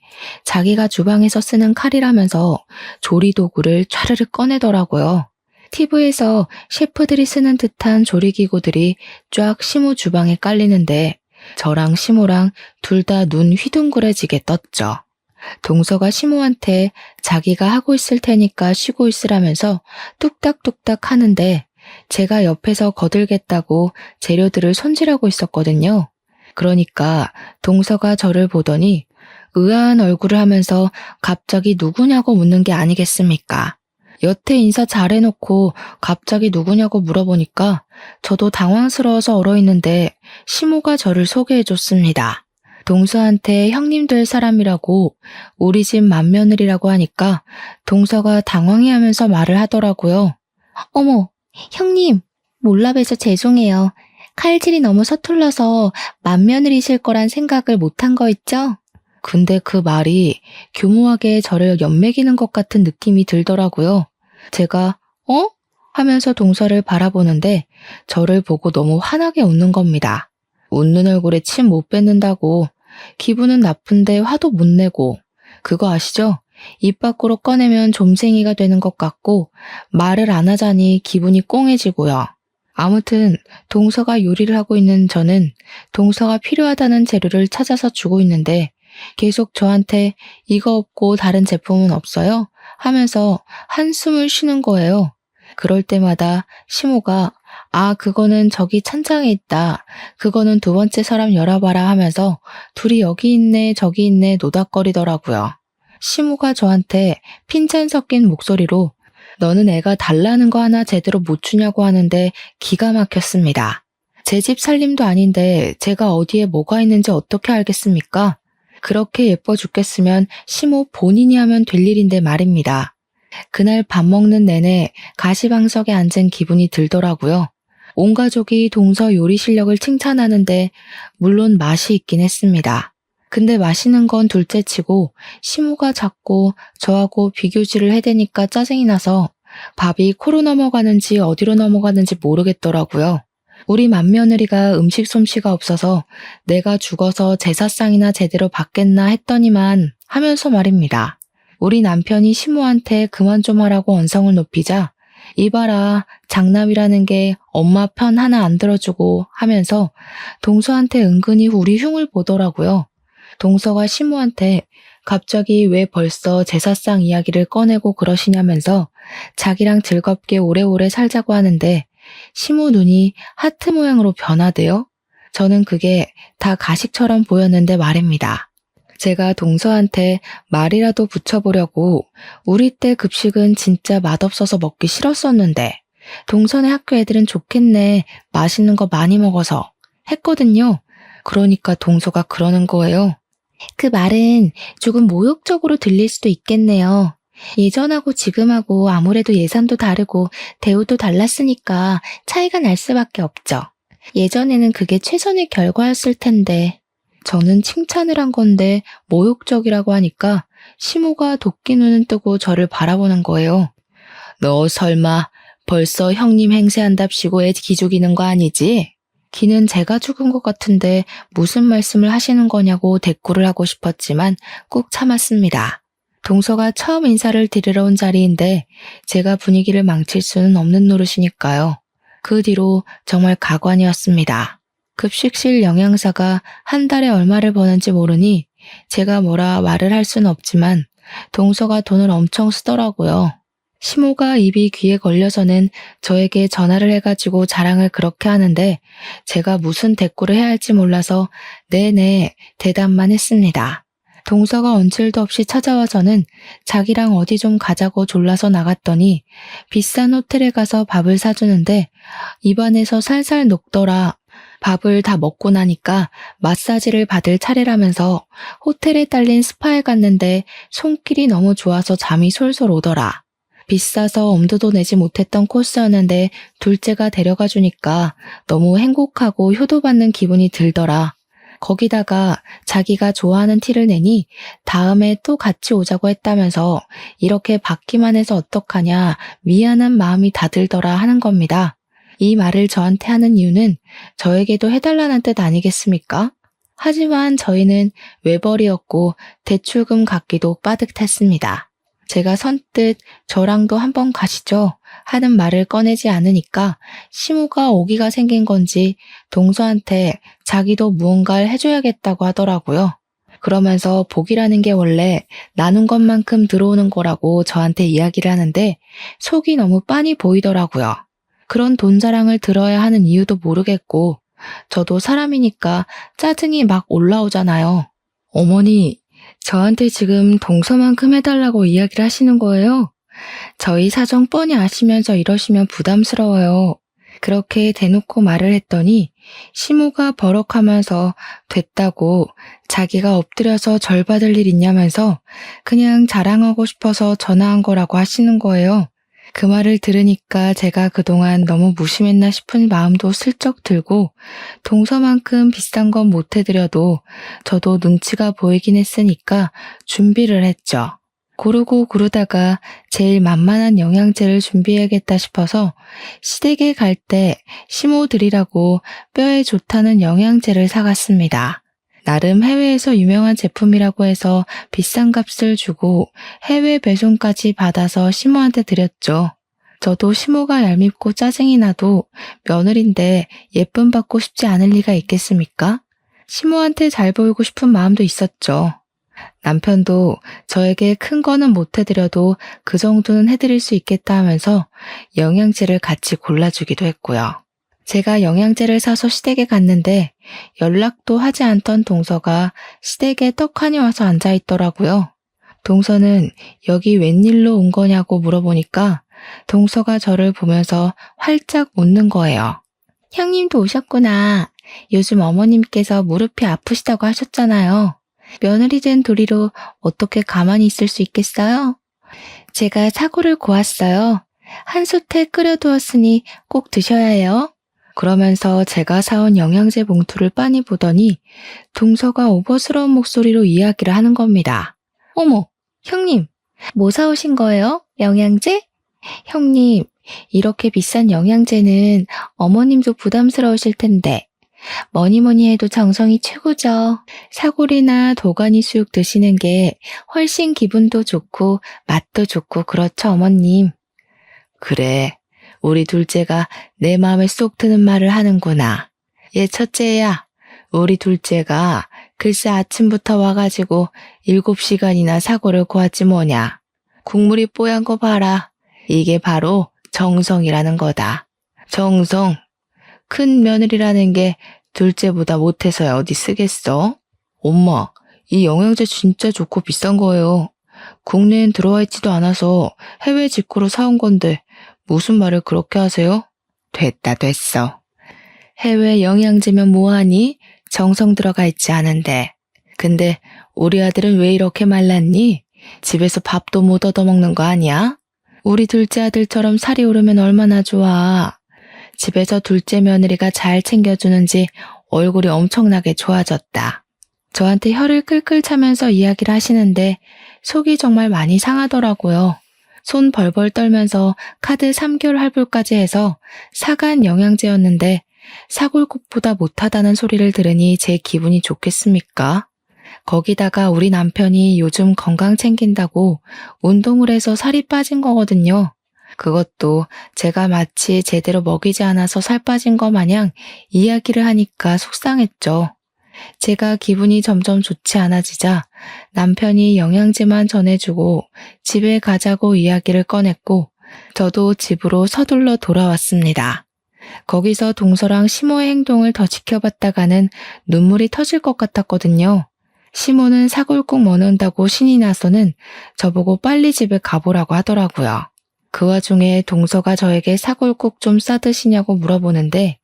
자기가 주방에서 쓰는 칼이라면서 조리도구를 촤르르 꺼내더라고요. TV에서 셰프들이 쓰는 듯한 조리기구들이 쫙 시모 주방에 깔리는데 저랑 시모랑 둘 다 눈 휘둥그레지게 떴죠. 동서가 시모한테 자기가 하고 있을 테니까 쉬고 있으라면서 뚝딱뚝딱 하는데 제가 옆에서 거들겠다고 재료들을 손질하고 있었거든요. 그러니까 동서가 저를 보더니 의아한 얼굴을 하면서 갑자기 누구냐고 묻는 게 아니겠습니까? 여태 인사 잘해놓고 갑자기 누구냐고 물어보니까 저도 당황스러워서 얼어있는데 시모가 저를 소개해줬습니다. 동서한테 형님 될 사람이라고 우리 집 맏며느리라고 하니까 동서가 당황해하면서 말을 하더라고요. 어머, 형님, 몰라봬서 죄송해요. 칼질이 너무 서툴러서 맏며느리실 거란 생각을 못한 거 있죠? 근데 그 말이 교모하게 저를 연맥이는 것 같은 느낌이 들더라고요. 제가 하면서 동서를 바라보는데 저를 보고 너무 환하게 웃는 겁니다. 웃는 얼굴에 침 못 뱉는다고 기분은 나쁜데 화도 못 내고 그거 아시죠? 입 밖으로 꺼내면 좀생이가 되는 것 같고 말을 안 하자니 기분이 꽁해지고요. 아무튼 동서가 요리를 하고 있는 저는 동서가 필요하다는 재료를 찾아서 주고 있는데 계속 저한테 이거 없고 다른 제품은 없어요? 하면서 한숨을 쉬는 거예요. 그럴 때마다 시모가 그거는 저기 찬장에 있다. 그거는 두 번째 사람 열어봐라 하면서 둘이 여기 있네 저기 있네 노닥거리더라고요. 시모가 저한테 핀잔 섞인 목소리로 너는 애가 달라는 거 하나 제대로 못 주냐고 하는데 기가 막혔습니다. 제 집 살림도 아닌데 제가 어디에 뭐가 있는지 어떻게 알겠습니까? 그렇게 예뻐 죽겠으면 시모 본인이 하면 될 일인데 말입니다. 그날 밥 먹는 내내 가시방석에 앉은 기분이 들더라고요. 온 가족이 동서 요리 실력을 칭찬하는데 물론 맛이 있긴 했습니다. 근데 맛있는 건 둘째치고 시모가 자꾸 저하고 비교질을 해대니까 짜증이 나서 밥이 코로 넘어가는지 어디로 넘어가는지 모르겠더라고요. 우리 맏며느리가 음식 솜씨가 없어서 내가 죽어서 제사상이나 제대로 받겠나 했더니만 하면서 말입니다. 우리 남편이 시모한테 그만 좀 하라고 언성을 높이자 이봐라 장남이라는 게 엄마 편 하나 안 들어주고 하면서 동서한테 은근히 우리 흉을 보더라고요. 동서가 시모한테 갑자기 왜 벌써 제사상 이야기를 꺼내고 그러시냐면서 자기랑 즐겁게 오래오래 살자고 하는데 시모 눈이 하트 모양으로 변하대요. 저는 그게 다 가식처럼 보였는데 말입니다. 제가 동서한테 말이라도 붙여보려고 우리 때 급식은 진짜 맛없어서 먹기 싫었었는데 동서네 학교 애들은 좋겠네, 맛있는 거 많이 먹어서 했거든요. 그러니까 동서가 그러는 거예요. 그 말은 조금 모욕적으로 들릴 수도 있겠네요. 예전하고 지금하고 아무래도 예산도 다르고 대우도 달랐으니까 차이가 날 수밖에 없죠. 예전에는 그게 최선의 결과였을 텐데. 저는 칭찬을 한 건데 모욕적이라고 하니까 시모가 도끼 눈은 뜨고 저를 바라보는 거예요. 너 설마 벌써 형님 행세한답시고 애 기죽이는 거 아니지? 기는 제가 죽은 것 같은데 무슨 말씀을 하시는 거냐고 대꾸를 하고 싶었지만 꾹 참았습니다. 동서가 처음 인사를 드리러 온 자리인데 제가 분위기를 망칠 수는 없는 노릇이니까요. 그 뒤로 정말 가관이었습니다. 급식실 영양사가 한 달에 얼마를 버는지 모르니 제가 뭐라 말을 할 수는 없지만 동서가 돈을 엄청 쓰더라고요. 시모가 입이 귀에 걸려서는 저에게 전화를 해가지고 자랑을 그렇게 하는데 제가 무슨 대꾸를 해야 할지 몰라서 네네 대답만 했습니다. 동서가 언질도 없이 찾아와서는 자기랑 어디 좀 가자고 졸라서 나갔더니 비싼 호텔에 가서 밥을 사주는데 입안에서 살살 녹더라. 밥을 다 먹고 나니까 마사지를 받을 차례라면서 호텔에 딸린 스파에 갔는데 손길이 너무 좋아서 잠이 솔솔 오더라. 비싸서 엄두도 내지 못했던 코스였는데 둘째가 데려가 주니까 너무 행복하고 효도받는 기분이 들더라. 거기다가 자기가 좋아하는 티를 내니 다음에 또 같이 오자고 했다면서 이렇게 받기만 해서 어떡하냐 미안한 마음이 다 들더라 하는 겁니다. 이 말을 저한테 하는 이유는 저에게도 해달라는 뜻 아니겠습니까? 하지만 저희는 외벌이었고 대출금 갚기도 빠듯했습니다. 제가 선뜻 저랑도 한번 가시죠 하는 말을 꺼내지 않으니까 시모가 오기가 생긴 건지 동서한테 자기도 무언가를 해줘야겠다고 하더라고요. 그러면서 복이라는 게 원래 나눈 것만큼 들어오는 거라고 저한테 이야기를 하는데 속이 너무 빤히 보이더라고요. 그런 돈 자랑을 들어야 하는 이유도 모르겠고 저도 사람이니까 짜증이 막 올라오잖아요. 어머니, 저한테 지금 동서만큼 해달라고 이야기를 하시는 거예요? 저희 사정 뻔히 아시면서 이러시면 부담스러워요. 그렇게 대놓고 말을 했더니 시모가 버럭하면서 됐다고 자기가 엎드려서 절 받을 일 있냐면서 그냥 자랑하고 싶어서 전화한 거라고 하시는 거예요. 그 말을 들으니까 제가 그동안 너무 무심했나 싶은 마음도 슬쩍 들고 동서만큼 비싼 건 못 해드려도 저도 눈치가 보이긴 했으니까 준비를 했죠. 고르고 고르다가 제일 만만한 영양제를 준비해야겠다 싶어서 시댁에 갈 때 시모 드리라고 뼈에 좋다는 영양제를 사갔습니다. 나름 해외에서 유명한 제품이라고 해서 비싼 값을 주고 해외 배송까지 받아서 시모한테 드렸죠. 저도 시모가 얄밉고 짜증이 나도 며느린데 예쁨 받고 싶지 않을 리가 있겠습니까? 시모한테 잘 보이고 싶은 마음도 있었죠. 남편도 저에게 큰 거는 못 해드려도 그 정도는 해드릴 수 있겠다 하면서 영양제를 같이 골라주기도 했고요. 제가 영양제를 사서 시댁에 갔는데 연락도 하지 않던 동서가 시댁에 떡하니 와서 앉아있더라고요. 동서는 여기 웬일로 온 거냐고 물어보니까 동서가 저를 보면서 활짝 웃는 거예요. 형님도 오셨구나. 요즘 어머님께서 무릎이 아프시다고 하셨잖아요. 며느리 된 도리로 어떻게 가만히 있을 수 있겠어요? 제가 사고를 고았어요. 한 솥에 끓여두었으니 꼭 드셔야 해요. 그러면서 제가 사온 영양제 봉투를 빤히 보더니 동서가 오버스러운 목소리로 이야기를 하는 겁니다. 어머, 형님, 뭐 사오신 거예요? 영양제? 형님, 이렇게 비싼 영양제는 어머님도 부담스러우실 텐데 뭐니 해도 정성이 최고죠. 사골이나 도가니 수육 드시는 게 훨씬 기분도 좋고 맛도 좋고 그렇죠, 어머님. 그래, 우리 둘째가 내 마음에 쏙 드는 말을 하는구나. 얘 첫째야, 우리 둘째가 글쎄 아침부터 와가지고 7시간이나 사골을 고았지 뭐냐. 국물이 뽀얀 거 봐라. 이게 바로 정성이라는 거다. 정성. 큰 며느리라는 게 둘째보다 못해서야 어디 쓰겠어? 엄마, 이 영양제 진짜 좋고 비싼 거예요. 국내엔 들어와 있지도 않아서 해외 직구로 사온 건데 무슨 말을 그렇게 하세요? 됐다 됐어. 해외 영양제면 뭐하니? 정성 들어가 있지 않은데. 근데 우리 아들은 왜 이렇게 말랐니? 집에서 밥도 못 얻어먹는 거 아니야? 우리 둘째 아들처럼 살이 오르면 얼마나 좋아. 집에서 둘째 며느리가 잘 챙겨주는지 얼굴이 엄청나게 좋아졌다. 저한테 혀를 끌끌 차면서 이야기를 하시는데 속이 정말 많이 상하더라고요. 손 벌벌 떨면서 카드 3개월 할부까지 해서 사간 영양제였는데 사골국보다 못하다는 소리를 들으니 제 기분이 좋겠습니까? 거기다가 우리 남편이 요즘 건강 챙긴다고 운동을 해서 살이 빠진 거거든요. 그것도 제가 마치 제대로 먹이지 않아서 살 빠진 거 마냥 이야기를 하니까 속상했죠. 제가 기분이 점점 좋지 않아지자 남편이 영양제만 전해주고 집에 가자고 이야기를 꺼냈고 저도 집으로 서둘러 돌아왔습니다. 거기서 동서랑 시모의 행동을 더 지켜봤다가는 눈물이 터질 것 같았거든요. 시모는 사골국 먹는다고 신이 나서는 저보고 빨리 집에 가보라고 하더라고요. 그 와중에 동서가 저에게 사골국 좀 싸드시냐고 물어보는데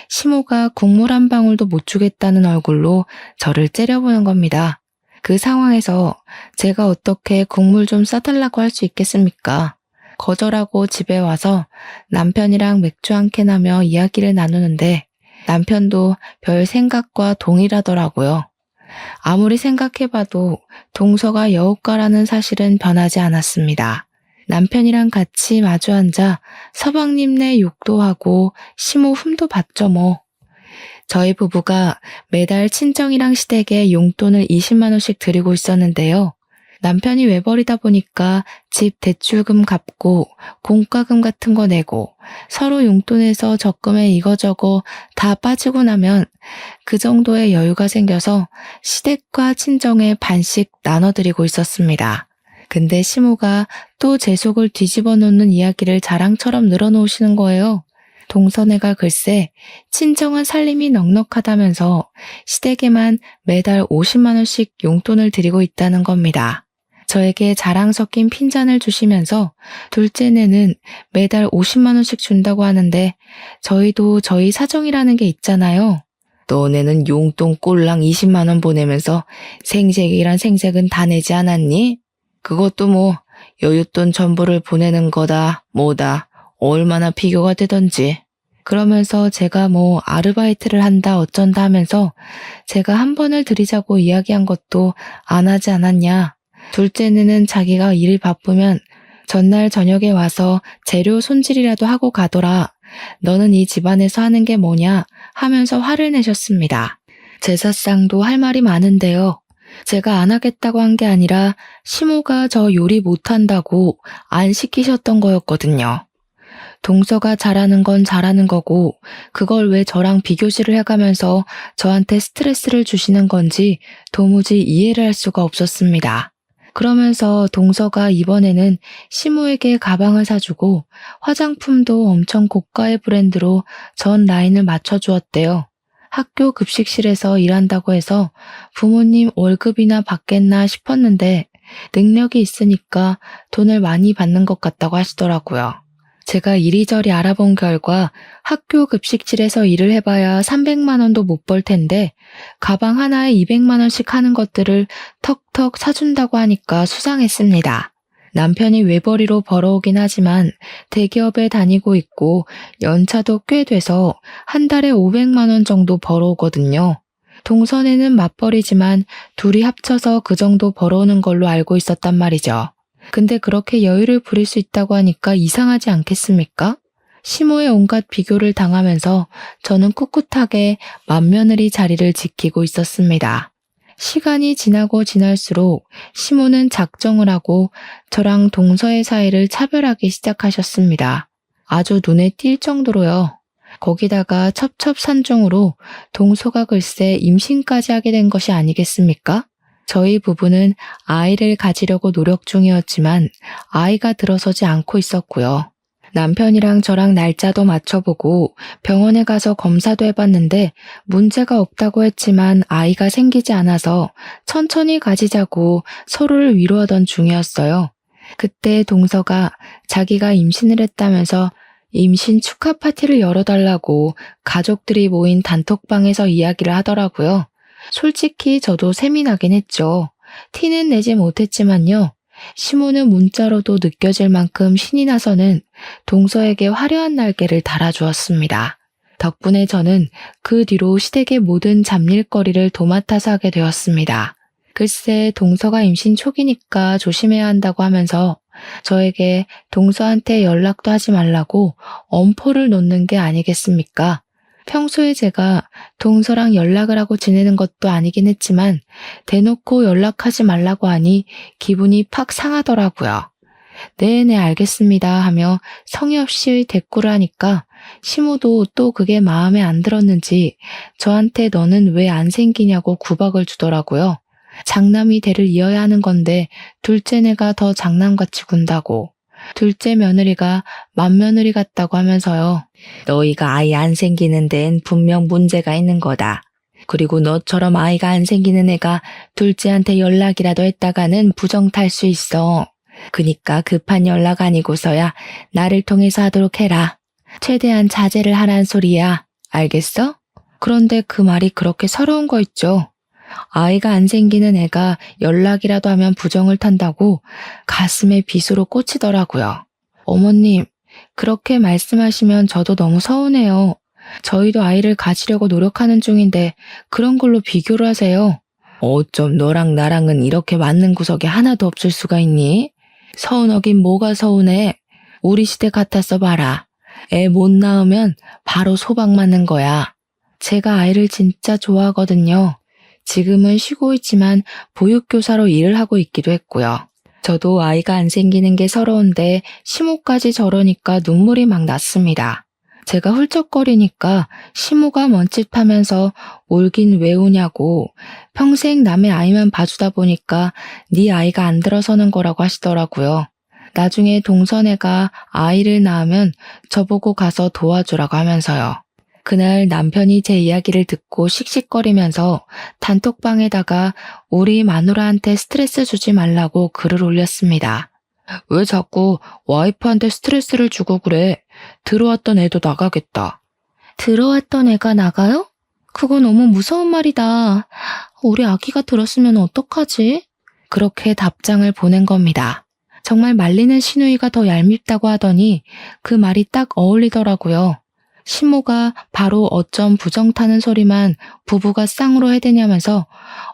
시모가 국물 한 방울도 못 주겠다는 얼굴로 저를 째려보는 겁니다. 그 상황에서 제가 어떻게 국물 좀 싸달라고 할 수 있겠습니까? 거절하고 집에 와서 남편이랑 맥주 한 캔 하며 이야기를 나누는데 남편도 별 생각과 동일하더라고요. 아무리 생각해봐도 동서가 여우과라는 사실은 변하지 않았습니다. 남편이랑 같이 마주 앉아 서방님네 욕도 하고 시모 흠도 봤죠 뭐. 저희 부부가 매달 친정이랑 시댁에 용돈을 20만 원씩 드리고 있었는데요. 남편이 외벌이다 보니까 집 대출금 갚고 공과금 같은 거 내고 서로 용돈에서 적금에 이거저거 다 빠지고 나면 그 정도의 여유가 생겨서 시댁과 친정에 반씩 나눠드리고 있었습니다. 근데 시모가 또 제 속을 뒤집어 놓는 이야기를 자랑처럼 늘어놓으시는 거예요. 동서네가 글쎄 친정은 살림이 넉넉하다면서 시댁에만 매달 50만 원씩 용돈을 드리고 있다는 겁니다. 저에게 자랑 섞인 핀잔을 주시면서 둘째네는 매달 50만 원씩 준다고 하는데 저희도 저희 사정이라는 게 있잖아요. 너네는 용돈 꼴랑 20만 원 보내면서 생색이란 생색은 다 내지 않았니? 그것도 뭐 여윳돈 전부를 보내는 거다 뭐다 얼마나 비교가 되던지. 그러면서 제가 뭐 아르바이트를 한다 어쩐다 하면서 제가 한 번을 드리자고 이야기한 것도 안 하지 않았냐. 둘째는 자기가 일이 바쁘면 전날 저녁에 와서 재료 손질이라도 하고 가더라. 너는 이 집안에서 하는 게 뭐냐 하면서 화를 내셨습니다. 제사상도 할 말이 많은데요. 제가 안 하겠다고 한 게 아니라 시모가 저 요리 못한다고 안 시키셨던 거였거든요. 동서가 잘하는 건 잘하는 거고 그걸 왜 저랑 비교시를 해가면서 저한테 스트레스를 주시는 건지 도무지 이해를 할 수가 없었습니다. 그러면서 동서가 이번에는 시모에게 가방을 사주고 화장품도 엄청 고가의 브랜드로 전 라인을 맞춰주었대요. 학교 급식실에서 일한다고 해서 부모님 월급이나 받겠나 싶었는데 능력이 있으니까 돈을 많이 받는 것 같다고 하시더라고요. 제가 이리저리 알아본 결과 학교 급식실에서 일을 해봐야 300만 원도 못 벌 텐데 가방 하나에 200만 원씩 하는 것들을 턱턱 사준다고 하니까 수상했습니다. 남편이 외벌이로 벌어오긴 하지만 대기업에 다니고 있고 연차도 꽤 돼서 한 달에 500만 원 정도 벌어오거든요. 동선에는 맞벌이지만 둘이 합쳐서 그 정도 벌어오는 걸로 알고 있었단 말이죠. 근데 그렇게 여유를 부릴 수 있다고 하니까 이상하지 않겠습니까? 시모의 온갖 비교를 당하면서 저는 꿋꿋하게 맏며느리 자리를 지키고 있었습니다. 시간이 지나고 지날수록 시모는 작정을 하고 저랑 동서의 사이를 차별하기 시작하셨습니다. 아주 눈에 띌 정도로요. 거기다가 첩첩산중으로 동서가 글쎄 임신까지 하게 된 것이 아니겠습니까? 저희 부부는 아이를 가지려고 노력 중이었지만 아이가 들어서지 않고 있었고요. 남편이랑 저랑 날짜도 맞춰보고 병원에 가서 검사도 해봤는데 문제가 없다고 했지만 아이가 생기지 않아서 천천히 가지자고 서로를 위로하던 중이었어요. 그때 동서가 자기가 임신을 했다면서 임신 축하 파티를 열어달라고 가족들이 모인 단톡방에서 이야기를 하더라고요. 솔직히 저도 셈이 나긴 했죠. 티는 내지 못했지만요. 시모는 문자로도 느껴질 만큼 신이 나서는 동서에게 화려한 날개를 달아주었습니다. 덕분에 저는 그 뒤로 시댁의 모든 잡일거리를 도맡아서 하게 되었습니다. 글쎄 동서가 임신 초기니까 조심해야 한다고 하면서 저에게 동서한테 연락도 하지 말라고 엄포를 놓는 게 아니겠습니까? 평소에 제가 동서랑 연락을 하고 지내는 것도 아니긴 했지만 대놓고 연락하지 말라고 하니 기분이 팍 상하더라고요. 네네 알겠습니다 하며 성의 없이 대꾸를 하니까 시모도 또 그게 마음에 안 들었는지 저한테 너는 왜 안 생기냐고 구박을 주더라고요. 장남이 대를 이어야 하는 건데 둘째네가 더 장남같이 군다고. 둘째 며느리가 맏며느리 같다고 하면서요. 너희가 아이 안 생기는 데엔 분명 문제가 있는 거다. 그리고 너처럼 아이가 안 생기는 애가 둘째한테 연락이라도 했다가는 부정 탈 수 있어. 그니까 급한 연락 아니고서야 나를 통해서 하도록 해라. 최대한 자제를 하란 소리야. 알겠어? 그런데 그 말이 그렇게 서러운 거 있죠. 아이가 안 생기는 애가 연락이라도 하면 부정을 탄다고 가슴에 빗으로 꽂히더라고요. 어머님, 그렇게 말씀하시면 저도 너무 서운해요. 저희도 아이를 가지려고 노력하는 중인데 그런 걸로 비교를 하세요. 어쩜 너랑 나랑은 이렇게 맞는 구석이 하나도 없을 수가 있니? 서운하긴 뭐가 서운해. 우리 시대 같았어 봐라. 애 못 낳으면 바로 소박 맞는 거야. 제가 아이를 진짜 좋아하거든요. 지금은 쉬고 있지만 보육교사로 일을 하고 있기도 했고요. 저도 아이가 안 생기는 게 서러운데 시모까지 저러니까 눈물이 막 났습니다. 제가 훌쩍거리니까 시모가 멈칫하면서 울긴 왜 우냐고 평생 남의 아이만 봐주다 보니까 네 아이가 안 들어서는 거라고 하시더라고요. 나중에 동선애가 아이를 낳으면 저보고 가서 도와주라고 하면서요. 그날 남편이 제 이야기를 듣고 씩씩거리면서 단톡방에다가 우리 마누라한테 스트레스 주지 말라고 글을 올렸습니다. 왜 자꾸 와이프한테 스트레스를 주고 그래? 들어왔던 애도 나가겠다. 들어왔던 애가 나가요? 그거 너무 무서운 말이다. 우리 아기가 들었으면 어떡하지? 그렇게 답장을 보낸 겁니다. 정말 말리는 시누이가 더 얄밉다고 하더니 그 말이 딱 어울리더라고요. 시모가 바로 어쩜 부정 타는 소리만 부부가 쌍으로 해대냐면서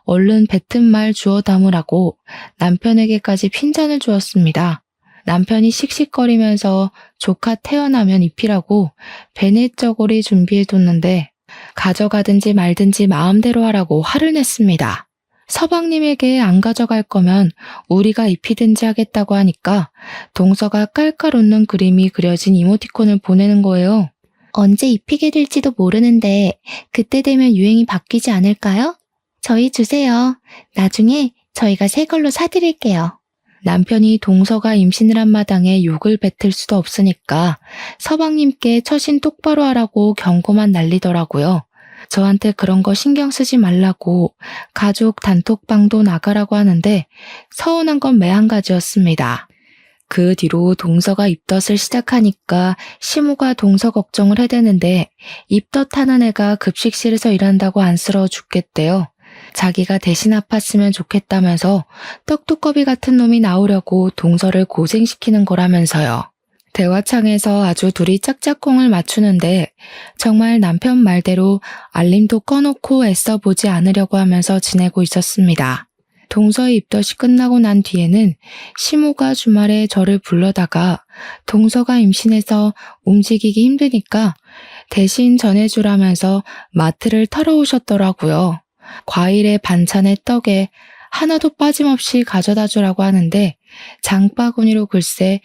얼른 뱉은 말 주워 담으라고 남편에게까지 핀잔을 주었습니다. 남편이 씩씩거리면서 조카 태어나면 입히라고 베네 저고리 준비해뒀는데 가져가든지 말든지 마음대로 하라고 화를 냈습니다. 서방님에게 안 가져갈 거면 우리가 입히든지 하겠다고 하니까 동서가 깔깔 웃는 그림이 그려진 이모티콘을 보내는 거예요. 언제 입히게 될지도 모르는데 그때 되면 유행이 바뀌지 않을까요? 저희 주세요. 나중에 저희가 새 걸로 사드릴게요. 남편이 동서가 임신을 한 마당에 욕을 뱉을 수도 없으니까 서방님께 처신 똑바로 하라고 경고만 날리더라고요. 저한테 그런 거 신경 쓰지 말라고 가족 단톡방도 나가라고 하는데 서운한 건 매 한 가지였습니다. 그 뒤로 동서가 입덧을 시작하니까 시모가 동서 걱정을 해대는데 입덧하는 애가 급식실에서 일한다고 안쓰러워 죽겠대요. 자기가 대신 아팠으면 좋겠다면서 떡두꺼비 같은 놈이 나오려고 동서를 고생시키는 거라면서요. 대화창에서 아주 둘이 짝짝꿍을 맞추는데 정말 남편 말대로 알림도 꺼놓고 애써 보지 않으려고 하면서 지내고 있었습니다. 동서의 입덧이 끝나고 난 뒤에는 시모가 주말에 저를 불러다가 동서가 임신해서 움직이기 힘드니까 대신 전해주라면서 마트를 털어오셨더라고요. 과일에 반찬에 떡에 하나도 빠짐없이 가져다 주라고 하는데 장바구니로 글쎄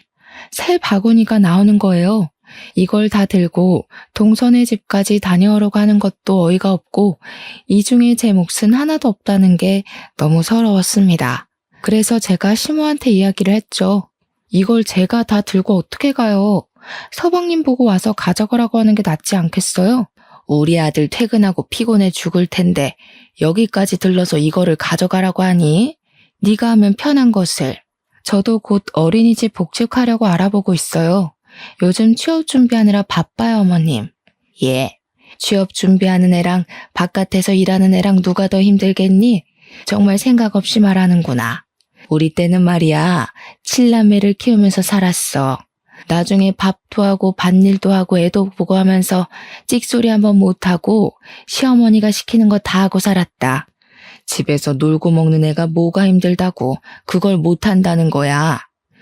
새 바구니가 나오는 거예요. 이걸 다 들고 동선의 집까지 다녀오려고 하는 것도 어이가 없고 이 중에 제 몫은 하나도 없다는 게 너무 서러웠습니다. 그래서 제가 시모한테 이야기를 했죠. 이걸 제가 다 들고 어떻게 가요? 서방님 보고 와서 가져가라고 하는 게 낫지 않겠어요? 우리 아들 퇴근하고 피곤해 죽을 텐데 여기까지 들러서 이거를 가져가라고 하니? 네가 하면 편한 것을. 저도 곧 어린이집 복직하려고 알아보고 있어요. 요즘 취업 준비하느라 바빠요, 어머님. 예. 취업 준비하는 애랑 바깥에서 일하는 애랑 누가 더 힘들겠니? 정말 생각 없이 말하는구나. 우리 때는 말이야, 7남매를 키우면서 살았어. 나중에 밥도 하고 밭일도 하고 애도 보고 하면서 찍소리 한번 못하고 시어머니가 시키는 거 다 하고 살았다. 집에서 놀고 먹는 애가 뭐가 힘들다고 그걸 못한다는 거야.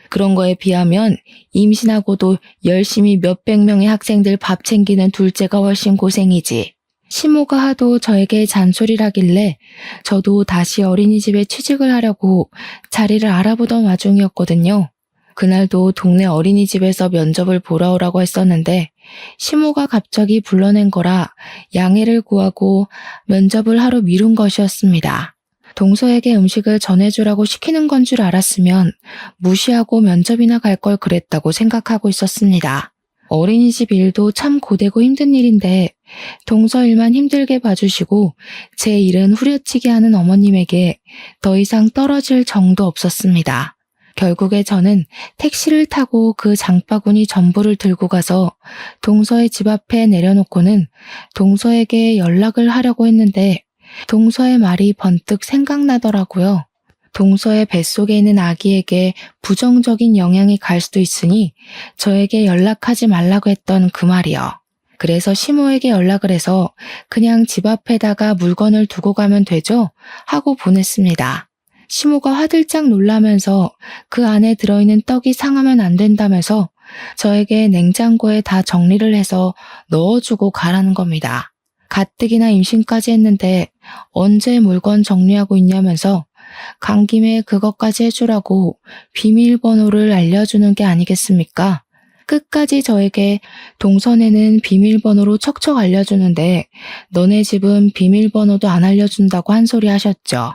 그런 거에 비하면 임신하고도 열심히 몇백 명의 학생들 밥 챙기는 둘째가 훨씬 고생이지. 시모가 하도 저에게 잔소리를 하길래 저도 다시 어린이집에 취직을 하려고 자리를 알아보던 와중이었거든요. 그날도 동네 어린이집에서 면접을 보러 오라고 했었는데 시모가 갑자기 불러낸 거라 양해를 구하고 면접을 하루 미룬 것이었습니다. 동서에게 음식을 전해주라고 시키는 건 줄 알았으면 무시하고 면접이나 갈 걸 그랬다고 생각하고 있었습니다. 어린이집 일도 참 고되고 힘든 일인데 동서 일만 힘들게 봐주시고 제 일은 후려치게 하는 어머님에게 더 이상 떨어질 정도 없었습니다. 결국에 저는 택시를 타고 그 장바구니 전부를 들고 가서 동서의 집 앞에 내려놓고는 동서에게 연락을 하려고 했는데 동서의 말이 번뜩 생각나더라고요. 동서의 뱃속에 있는 아기에게 부정적인 영향이 갈 수도 있으니 저에게 연락하지 말라고 했던 그 말이요. 그래서 시모에게 연락을 해서 그냥 집 앞에다가 물건을 두고 가면 되죠? 하고 보냈습니다. 시모가 화들짝 놀라면서 그 안에 들어있는 떡이 상하면 안 된다면서 저에게 냉장고에 다 정리를 해서 넣어주고 가라는 겁니다. 가뜩이나 임신까지 했는데 언제 물건 정리하고 있냐면서 간 김에 그것까지 해주라고 비밀번호를 알려주는 게 아니겠습니까? 끝까지 저에게 동선에는 비밀번호로 척척 알려주는데 너네 집은 비밀번호도 안 알려준다고 한 소리 하셨죠.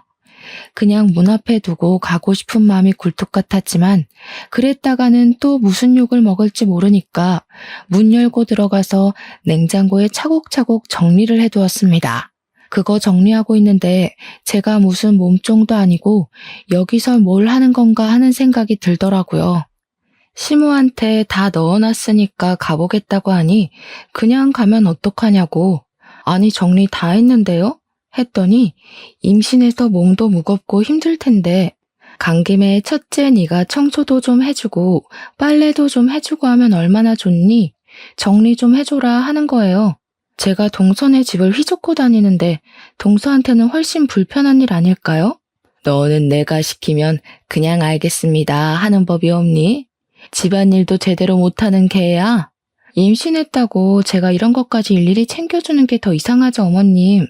그냥 문 앞에 두고 가고 싶은 마음이 굴뚝 같았지만 그랬다가는 또 무슨 욕을 먹을지 모르니까 문 열고 들어가서 냉장고에 차곡차곡 정리를 해두었습니다. 그거 정리하고 있는데 제가 무슨 몸종도 아니고 여기서 뭘 하는 건가 하는 생각이 들더라고요. 시모한테 다 넣어놨으니까 가보겠다고 하니 그냥 가면 어떡하냐고. 아니 정리 다 했는데요? 했더니 임신해서 몸도 무겁고 힘들 텐데 간 김에 첫째 네가 청소도 좀 해주고 빨래도 좀 해주고 하면 얼마나 좋니? 정리 좀 해줘라 하는 거예요. 제가 동서네 집을 휘젓고 다니는데 동서한테는 훨씬 불편한 일 아닐까요? 너는 내가 시키면 그냥 알겠습니다 하는 법이 없니? 집안일도 제대로 못하는 개야? 임신했다고 제가 이런 것까지 일일이 챙겨주는 게 더 이상하죠, 어머님.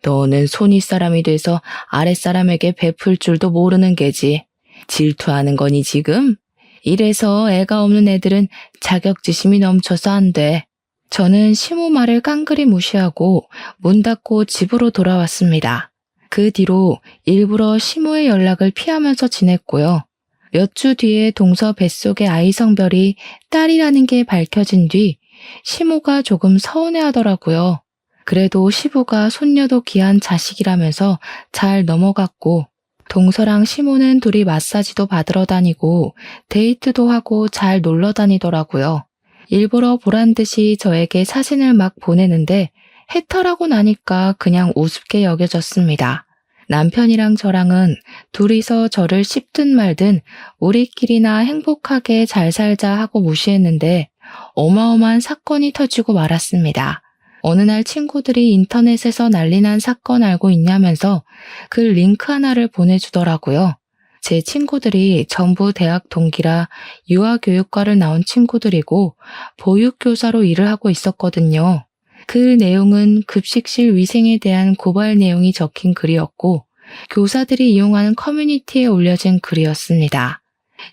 너는 손윗사람이 돼서 아랫사람에게 베풀 줄도 모르는 게지. 질투하는 거니 지금? 이래서 애가 없는 애들은 자격지심이 넘쳐서 안 돼. 저는 시모 말을 깡그리 무시하고 문 닫고 집으로 돌아왔습니다. 그 뒤로 일부러 시모의 연락을 피하면서 지냈고요. 몇 주 뒤에 동서 뱃속의 아이 성별이 딸이라는 게 밝혀진 뒤 시모가 조금 서운해하더라고요. 그래도 시부가 손녀도 귀한 자식이라면서 잘 넘어갔고 동서랑 시모는 둘이 마사지도 받으러 다니고 데이트도 하고 잘 놀러 다니더라고요. 일부러 보란 듯이 저에게 사진을 막 보내는데 해탈하고 나니까 그냥 우습게 여겨졌습니다. 남편이랑 저랑은 둘이서 저를 씹든 말든 우리끼리나 행복하게 잘 살자 하고 무시했는데 어마어마한 사건이 터지고 말았습니다. 어느 날 친구들이 인터넷에서 난리난 사건 알고 있냐면서 그 링크 하나를 보내주더라고요. 제 친구들이 전부 대학 동기라 유아교육과를 나온 친구들이고 보육교사로 일을 하고 있었거든요. 그 내용은 급식실 위생에 대한 고발 내용이 적힌 글이었고 교사들이 이용하는 커뮤니티에 올려진 글이었습니다.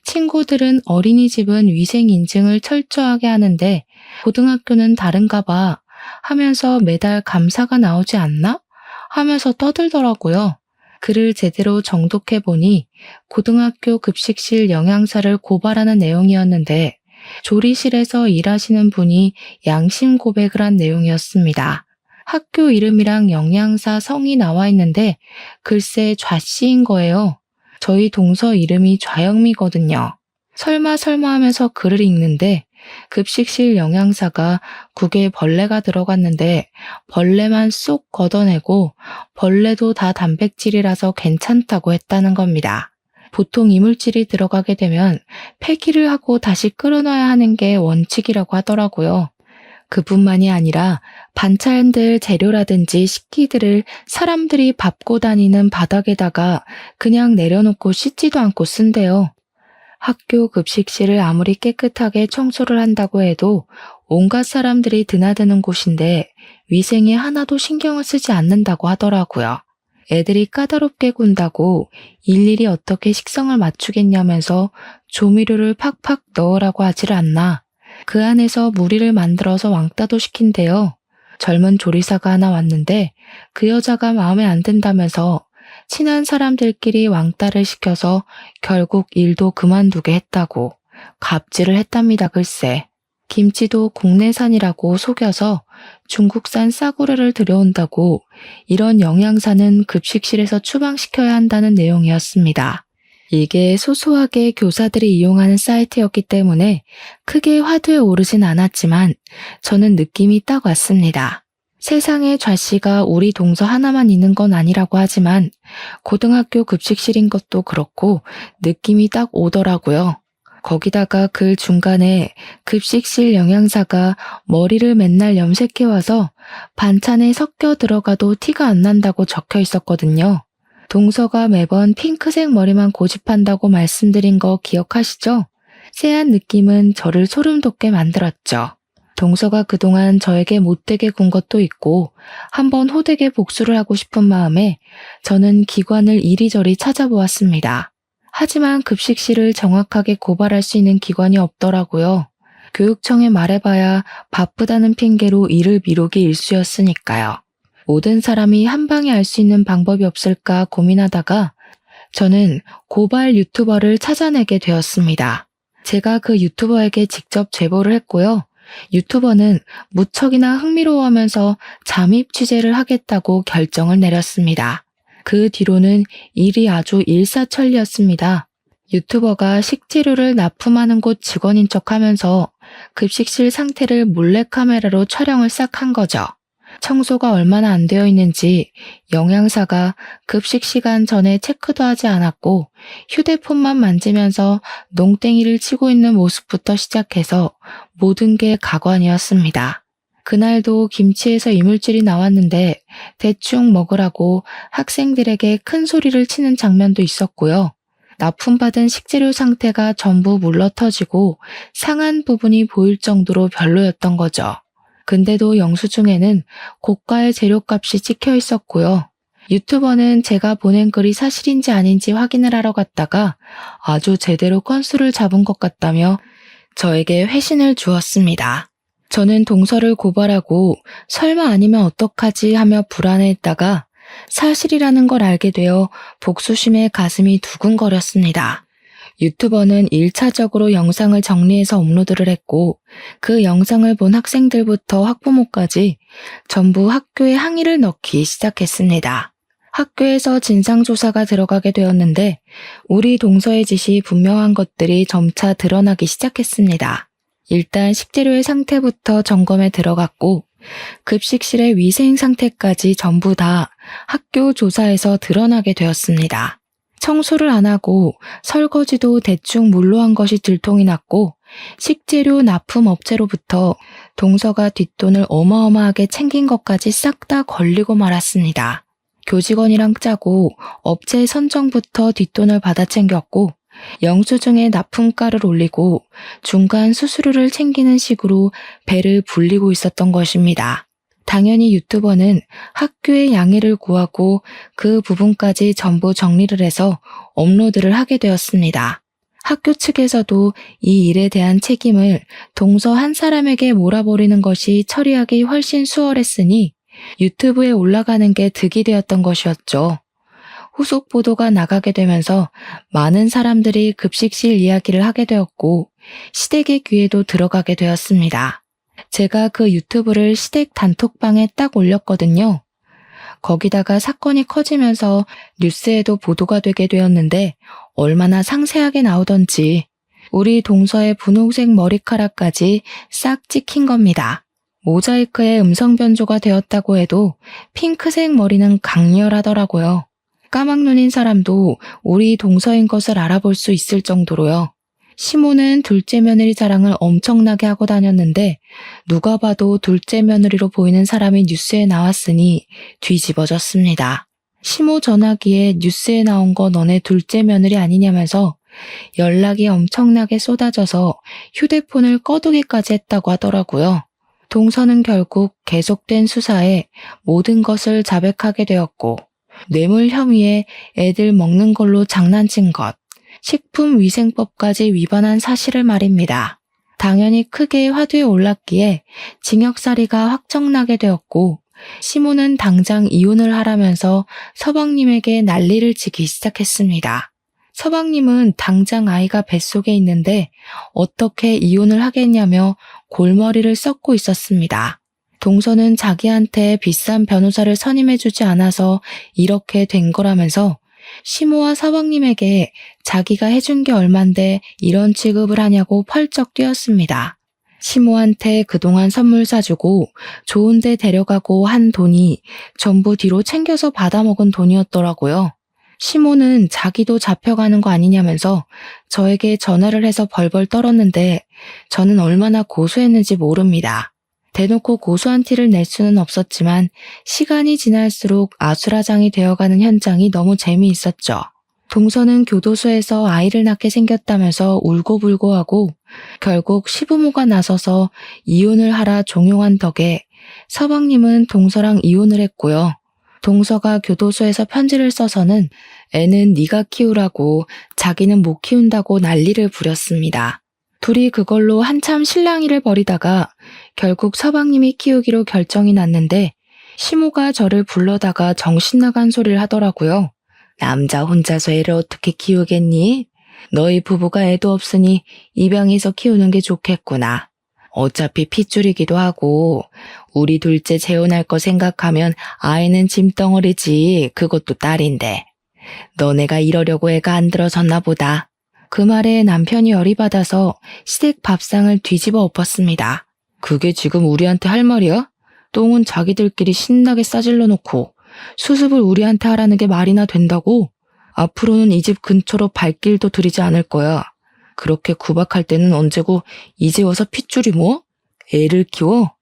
친구들은 어린이집은 위생 인증을 철저하게 하는데 고등학교는 다른가 봐 하면서 매달 감사가 나오지 않나? 하면서 떠들더라고요. 글을 제대로 정독해보니 고등학교 급식실 영양사를 고발하는 내용이었는데 조리실에서 일하시는 분이 양심 고백을 한 내용이었습니다. 학교 이름이랑 영양사 성이 나와 있는데 글쎄 좌씨인 거예요. 저희 동서 이름이 좌영미거든요. 설마 하면서 글을 읽는데 급식실 영양사가 국에 벌레가 들어갔는데 벌레만 쏙 걷어내고 벌레도 다 단백질이라서 괜찮다고 했다는 겁니다. 보통 이물질이 들어가게 되면 폐기를 하고 다시 끓여놔야 하는 게 원칙이라고 하더라고요. 그뿐만이 아니라 반찬들 재료라든지 식기들을 사람들이 밟고 다니는 바닥에다가 그냥 내려놓고 씻지도 않고 쓴대요. 학교 급식실을 아무리 깨끗하게 청소를 한다고 해도 온갖 사람들이 드나드는 곳인데 위생에 하나도 신경을 쓰지 않는다고 하더라고요. 애들이 까다롭게 군다고 일일이 어떻게 식성을 맞추겠냐면서 조미료를 팍팍 넣으라고 하질 않나. 그 안에서 무리를 만들어서 왕따도 시킨대요. 젊은 조리사가 하나 왔는데 그 여자가 마음에 안 든다면서 친한 사람들끼리 왕따를 시켜서 결국 일도 그만두게 했다고 갑질을 했답니다. 글쎄. 김치도 국내산이라고 속여서 중국산 싸구려를 들여온다고 이런 영양사는 급식실에서 추방시켜야 한다는 내용이었습니다. 이게 소소하게 교사들이 이용하는 사이트였기 때문에 크게 화두에 오르진 않았지만 저는 느낌이 딱 왔습니다. 세상에 좌씨가 우리 동서 하나만 있는 건 아니라고 하지만 고등학교 급식실인 것도 그렇고 느낌이 딱 오더라고요. 거기다가 글 중간에 급식실 영양사가 머리를 맨날 염색해와서 반찬에 섞여 들어가도 티가 안 난다고 적혀 있었거든요. 동서가 매번 핑크색 머리만 고집한다고 말씀드린 거 기억하시죠? 쎄한 느낌은 저를 소름 돋게 만들었죠. 동서가 그동안 저에게 못되게 군 것도 있고 한번 호되게 복수를 하고 싶은 마음에 저는 기관을 이리저리 찾아보았습니다. 하지만 급식실을 정확하게 고발할 수 있는 기관이 없더라고요. 교육청에 말해봐야 바쁘다는 핑계로 일을 미루기 일쑤였으니까요. 모든 사람이 한 방에 알 수 있는 방법이 없을까 고민하다가 저는 고발 유튜버를 찾아내게 되었습니다. 제가 그 유튜버에게 직접 제보를 했고요. 유튜버는 무척이나 흥미로워하면서 잠입 취재를 하겠다고 결정을 내렸습니다. 그 뒤로는 일이 아주 일사천리였습니다. 유튜버가 식재료를 납품하는 곳 직원인 척하면서 급식실 상태를 몰래카메라로 촬영을 싹 한 거죠. 청소가 얼마나 안 되어 있는지 영양사가 급식 시간 전에 체크도 하지 않았고 휴대폰만 만지면서 농땡이를 치고 있는 모습부터 시작해서 모든 게 가관이었습니다. 그날도 김치에서 이물질이 나왔는데 대충 먹으라고 학생들에게 큰 소리를 치는 장면도 있었고요. 납품받은 식재료 상태가 전부 물러터지고 상한 부분이 보일 정도로 별로였던 거죠. 근데도 영수증에는 고가의 재료값이 찍혀 있었고요. 유튜버는 제가 보낸 글이 사실인지 아닌지 확인을 하러 갔다가 아주 제대로 건수를 잡은 것 같다며 저에게 회신을 주었습니다. 저는 동서를 고발하고 설마 아니면 어떡하지 하며 불안해했다가 사실이라는 걸 알게 되어 복수심에 가슴이 두근거렸습니다. 유튜버는 1차적으로 영상을 정리해서 업로드를 했고 그 영상을 본 학생들부터 학부모까지 전부 학교에 항의를 넣기 시작했습니다. 학교에서 진상조사가 들어가게 되었는데 우리 동서의 짓이 분명한 것들이 점차 드러나기 시작했습니다. 일단 식재료의 상태부터 점검에 들어갔고 급식실의 위생 상태까지 전부 다 학교 조사에서 드러나게 되었습니다. 청소를 안 하고 설거지도 대충 물로 한 것이 들통이 났고 식재료 납품 업체로부터 동서가 뒷돈을 어마어마하게 챙긴 것까지 싹 다 걸리고 말았습니다. 교직원이랑 짜고 업체 선정부터 뒷돈을 받아 챙겼고 영수증에 납품가를 올리고 중간 수수료를 챙기는 식으로 배를 불리고 있었던 것입니다. 당연히 유튜버는 학교에 양해를 구하고 그 부분까지 전부 정리를 해서 업로드를 하게 되었습니다. 학교 측에서도 이 일에 대한 책임을 동서 한 사람에게 몰아버리는 것이 처리하기 훨씬 수월했으니 유튜브에 올라가는 게 득이 되었던 것이었죠. 후속 보도가 나가게 되면서 많은 사람들이 급식실 이야기를 하게 되었고 시댁의 귀에도 들어가게 되었습니다. 제가 그 유튜브를 시댁 단톡방에 딱 올렸거든요. 거기다가 사건이 커지면서 뉴스에도 보도가 되게 되었는데 얼마나 상세하게 나오던지 우리 동서의 분홍색 머리카락까지 싹 찍힌 겁니다. 모자이크에 음성 변조가 되었다고 해도 핑크색 머리는 강렬하더라고요. 까막눈인 사람도 우리 동서인 것을 알아볼 수 있을 정도로요. 시모는 둘째 며느리 자랑을 엄청나게 하고 다녔는데 누가 봐도 둘째 며느리로 보이는 사람이 뉴스에 나왔으니 뒤집어졌습니다. 시모 전화기에 뉴스에 나온 거 너네 둘째 며느리 아니냐면서 연락이 엄청나게 쏟아져서 휴대폰을 꺼두기까지 했다고 하더라고요. 동서는 결국 계속된 수사에 모든 것을 자백하게 되었고 뇌물 혐의에 애들 먹는 걸로 장난친 것, 식품위생법까지 위반한 사실을 말입니다. 당연히 크게 화두에 올랐기에 징역살이가 확정나게 되었고 시모는 당장 이혼을 하라면서 서방님에게 난리를 치기 시작했습니다. 서방님은 당장 아이가 뱃속에 있는데 어떻게 이혼을 하겠냐며 골머리를 썩고 있었습니다. 동서는 자기한테 비싼 변호사를 선임해주지 않아서 이렇게 된 거라면서 시모와 서방님에게 자기가 해준 게 얼만데 이런 취급을 하냐고 펄쩍 뛰었습니다. 시모한테 그동안 선물 사주고 좋은 데 데려가고 한 돈이 전부 뒤로 챙겨서 받아먹은 돈이었더라고요. 시모는 자기도 잡혀가는 거 아니냐면서 저에게 전화를 해서 벌벌 떨었는데 저는 얼마나 고소했는지 모릅니다. 대놓고 고소한 티를 낼 수는 없었지만 시간이 지날수록 아수라장이 되어가는 현장이 너무 재미있었죠. 동서는 교도소에서 아이를 낳게 생겼다면서 울고불고하고 결국 시부모가 나서서 이혼을 하라 종용한 덕에 서방님은 동서랑 이혼을 했고요. 동서가 교도소에서 편지를 써서는 애는 네가 키우라고 자기는 못 키운다고 난리를 부렸습니다. 둘이 그걸로 한참 실랑이를 벌이다가 결국 서방님이 키우기로 결정이 났는데 시모가 저를 불러다가 정신 나간 소리를 하더라고요. 남자 혼자서 애를 어떻게 키우겠니? 너희 부부가 애도 없으니 입양해서 키우는 게 좋겠구나. 어차피 핏줄이기도 하고 우리 둘째 재혼할 거 생각하면 아이는 짐덩어리지 그것도 딸인데. 너네가 이러려고 애가 안 들어졌나 보다. 그 말에 남편이 열이 받아서 시댁 밥상을 뒤집어 엎었습니다. 그게 지금 우리한테 할 말이야? 똥은 자기들끼리 신나게 싸질러 놓고 수습을 우리한테 하라는 게 말이나 된다고? 앞으로는 이 집 근처로 발길도 들이지 않을 거야. 그렇게 구박할 때는 언제고 이제 와서 핏줄이 뭐? 애를 키워?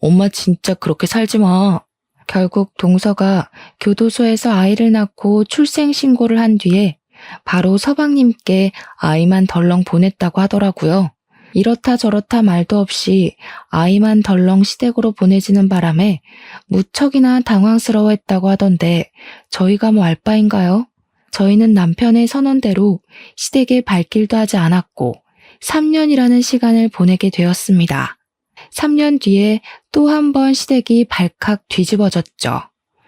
엄마 진짜 그렇게 살지 마. 결국 동서가 교도소에서 아이를 낳고 출생신고를 한 뒤에 바로 서방님께 아이만 덜렁 보냈다고 하더라고요. 이렇다 저렇다 말도 없이 아이만 덜렁 시댁으로 보내지는 바람에 무척이나 당황스러워했다고 하던데 저희가 뭐 알 바인가요? 저희는 남편의 선언대로 시댁에 발길도 하지 않았고 3년이라는 시간을 보내게 되었습니다. 3년 뒤에 또 한 번 시댁이 발칵 뒤집어졌죠.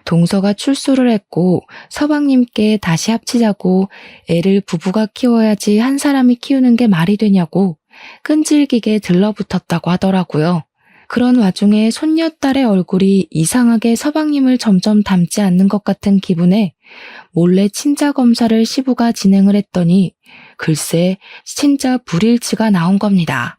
동서가 출소를 했고 서방님께 다시 합치자고 애를 부부가 키워야지 한 사람이 키우는 게 말이 되냐고 끈질기게 들러붙었다고 하더라고요. 그런 와중에 손녀딸의 얼굴이 이상하게 서방님을 점점 닮지 않는 것 같은 기분에 몰래 친자 검사를 시부가 진행을 했더니 글쎄 진짜 불일치가 나온 겁니다.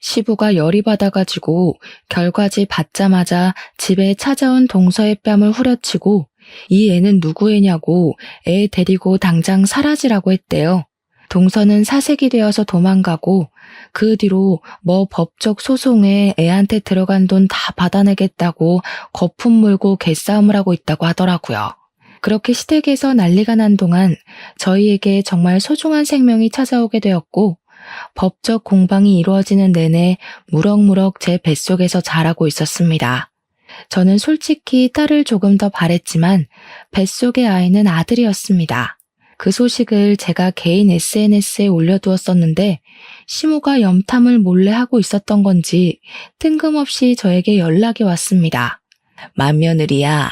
시부가 열이 받아가지고 결과지 받자마자 집에 찾아온 동서의 뺨을 후려치고 이 애는 누구 애냐고 애 데리고 당장 사라지라고 했대요. 동서는 사색이 되어서 도망가고 그 뒤로 뭐 법적 소송에 애한테 들어간 돈 다 받아내겠다고 거품 물고 개싸움을 하고 있다고 하더라고요. 그렇게 시댁에서 난리가 난 동안 저희에게 정말 소중한 생명이 찾아오게 되었고 법적 공방이 이루어지는 내내 무럭무럭 제 뱃속에서 자라고 있었습니다. 저는 솔직히 딸을 조금 더 바랬지만 뱃속의 아이는 아들이었습니다. 그 소식을 제가 개인 SNS에 올려두었었는데 시모가 염탐을 몰래 하고 있었던 건지 뜬금없이 저에게 연락이 왔습니다. 맏며느리야,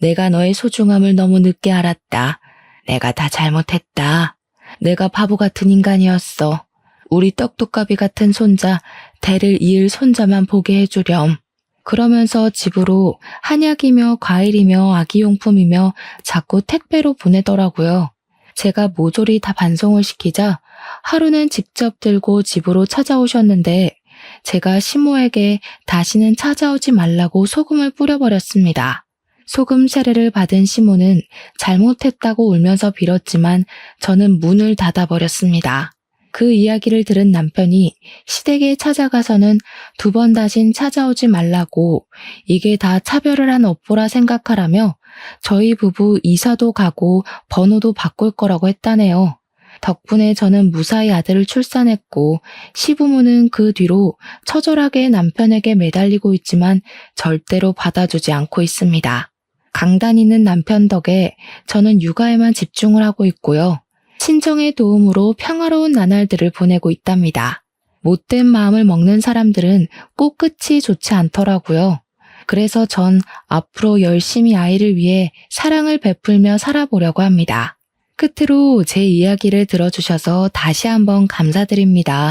내가 너의 소중함을 너무 늦게 알았다. 내가 다 잘못했다. 내가 바보 같은 인간이었어. 우리 떡두꺼비 같은 손자, 대를 이을 손자만 보게 해주렴. 그러면서 집으로 한약이며 과일이며 아기용품이며 자꾸 택배로 보내더라고요. 제가 모조리 다 반송을 시키자 하루는 직접 들고 집으로 찾아오셨는데 제가 시모에게 다시는 찾아오지 말라고 소금을 뿌려버렸습니다. 소금 세례를 받은 시모는 잘못했다고 울면서 빌었지만 저는 문을 닫아버렸습니다. 그 이야기를 들은 남편이 시댁에 찾아가서는 2번 다신 찾아오지 말라고 이게 다 차별을 한 업보라 생각하라며 저희 부부 이사도 가고 번호도 바꿀 거라고 했다네요. 덕분에 저는 무사히 아들을 출산했고 시부모는 그 뒤로 처절하게 남편에게 매달리고 있지만 절대로 받아주지 않고 있습니다. 강단 있는 남편 덕에 저는 육아에만 집중을 하고 있고요. 친정의 도움으로 평화로운 나날들을 보내고 있답니다. 못된 마음을 먹는 사람들은 꼭 끝이 좋지 않더라고요. 그래서 전 앞으로 열심히 아이를 위해 사랑을 베풀며 살아보려고 합니다. 끝으로 제 이야기를 들어주셔서 다시 한번 감사드립니다.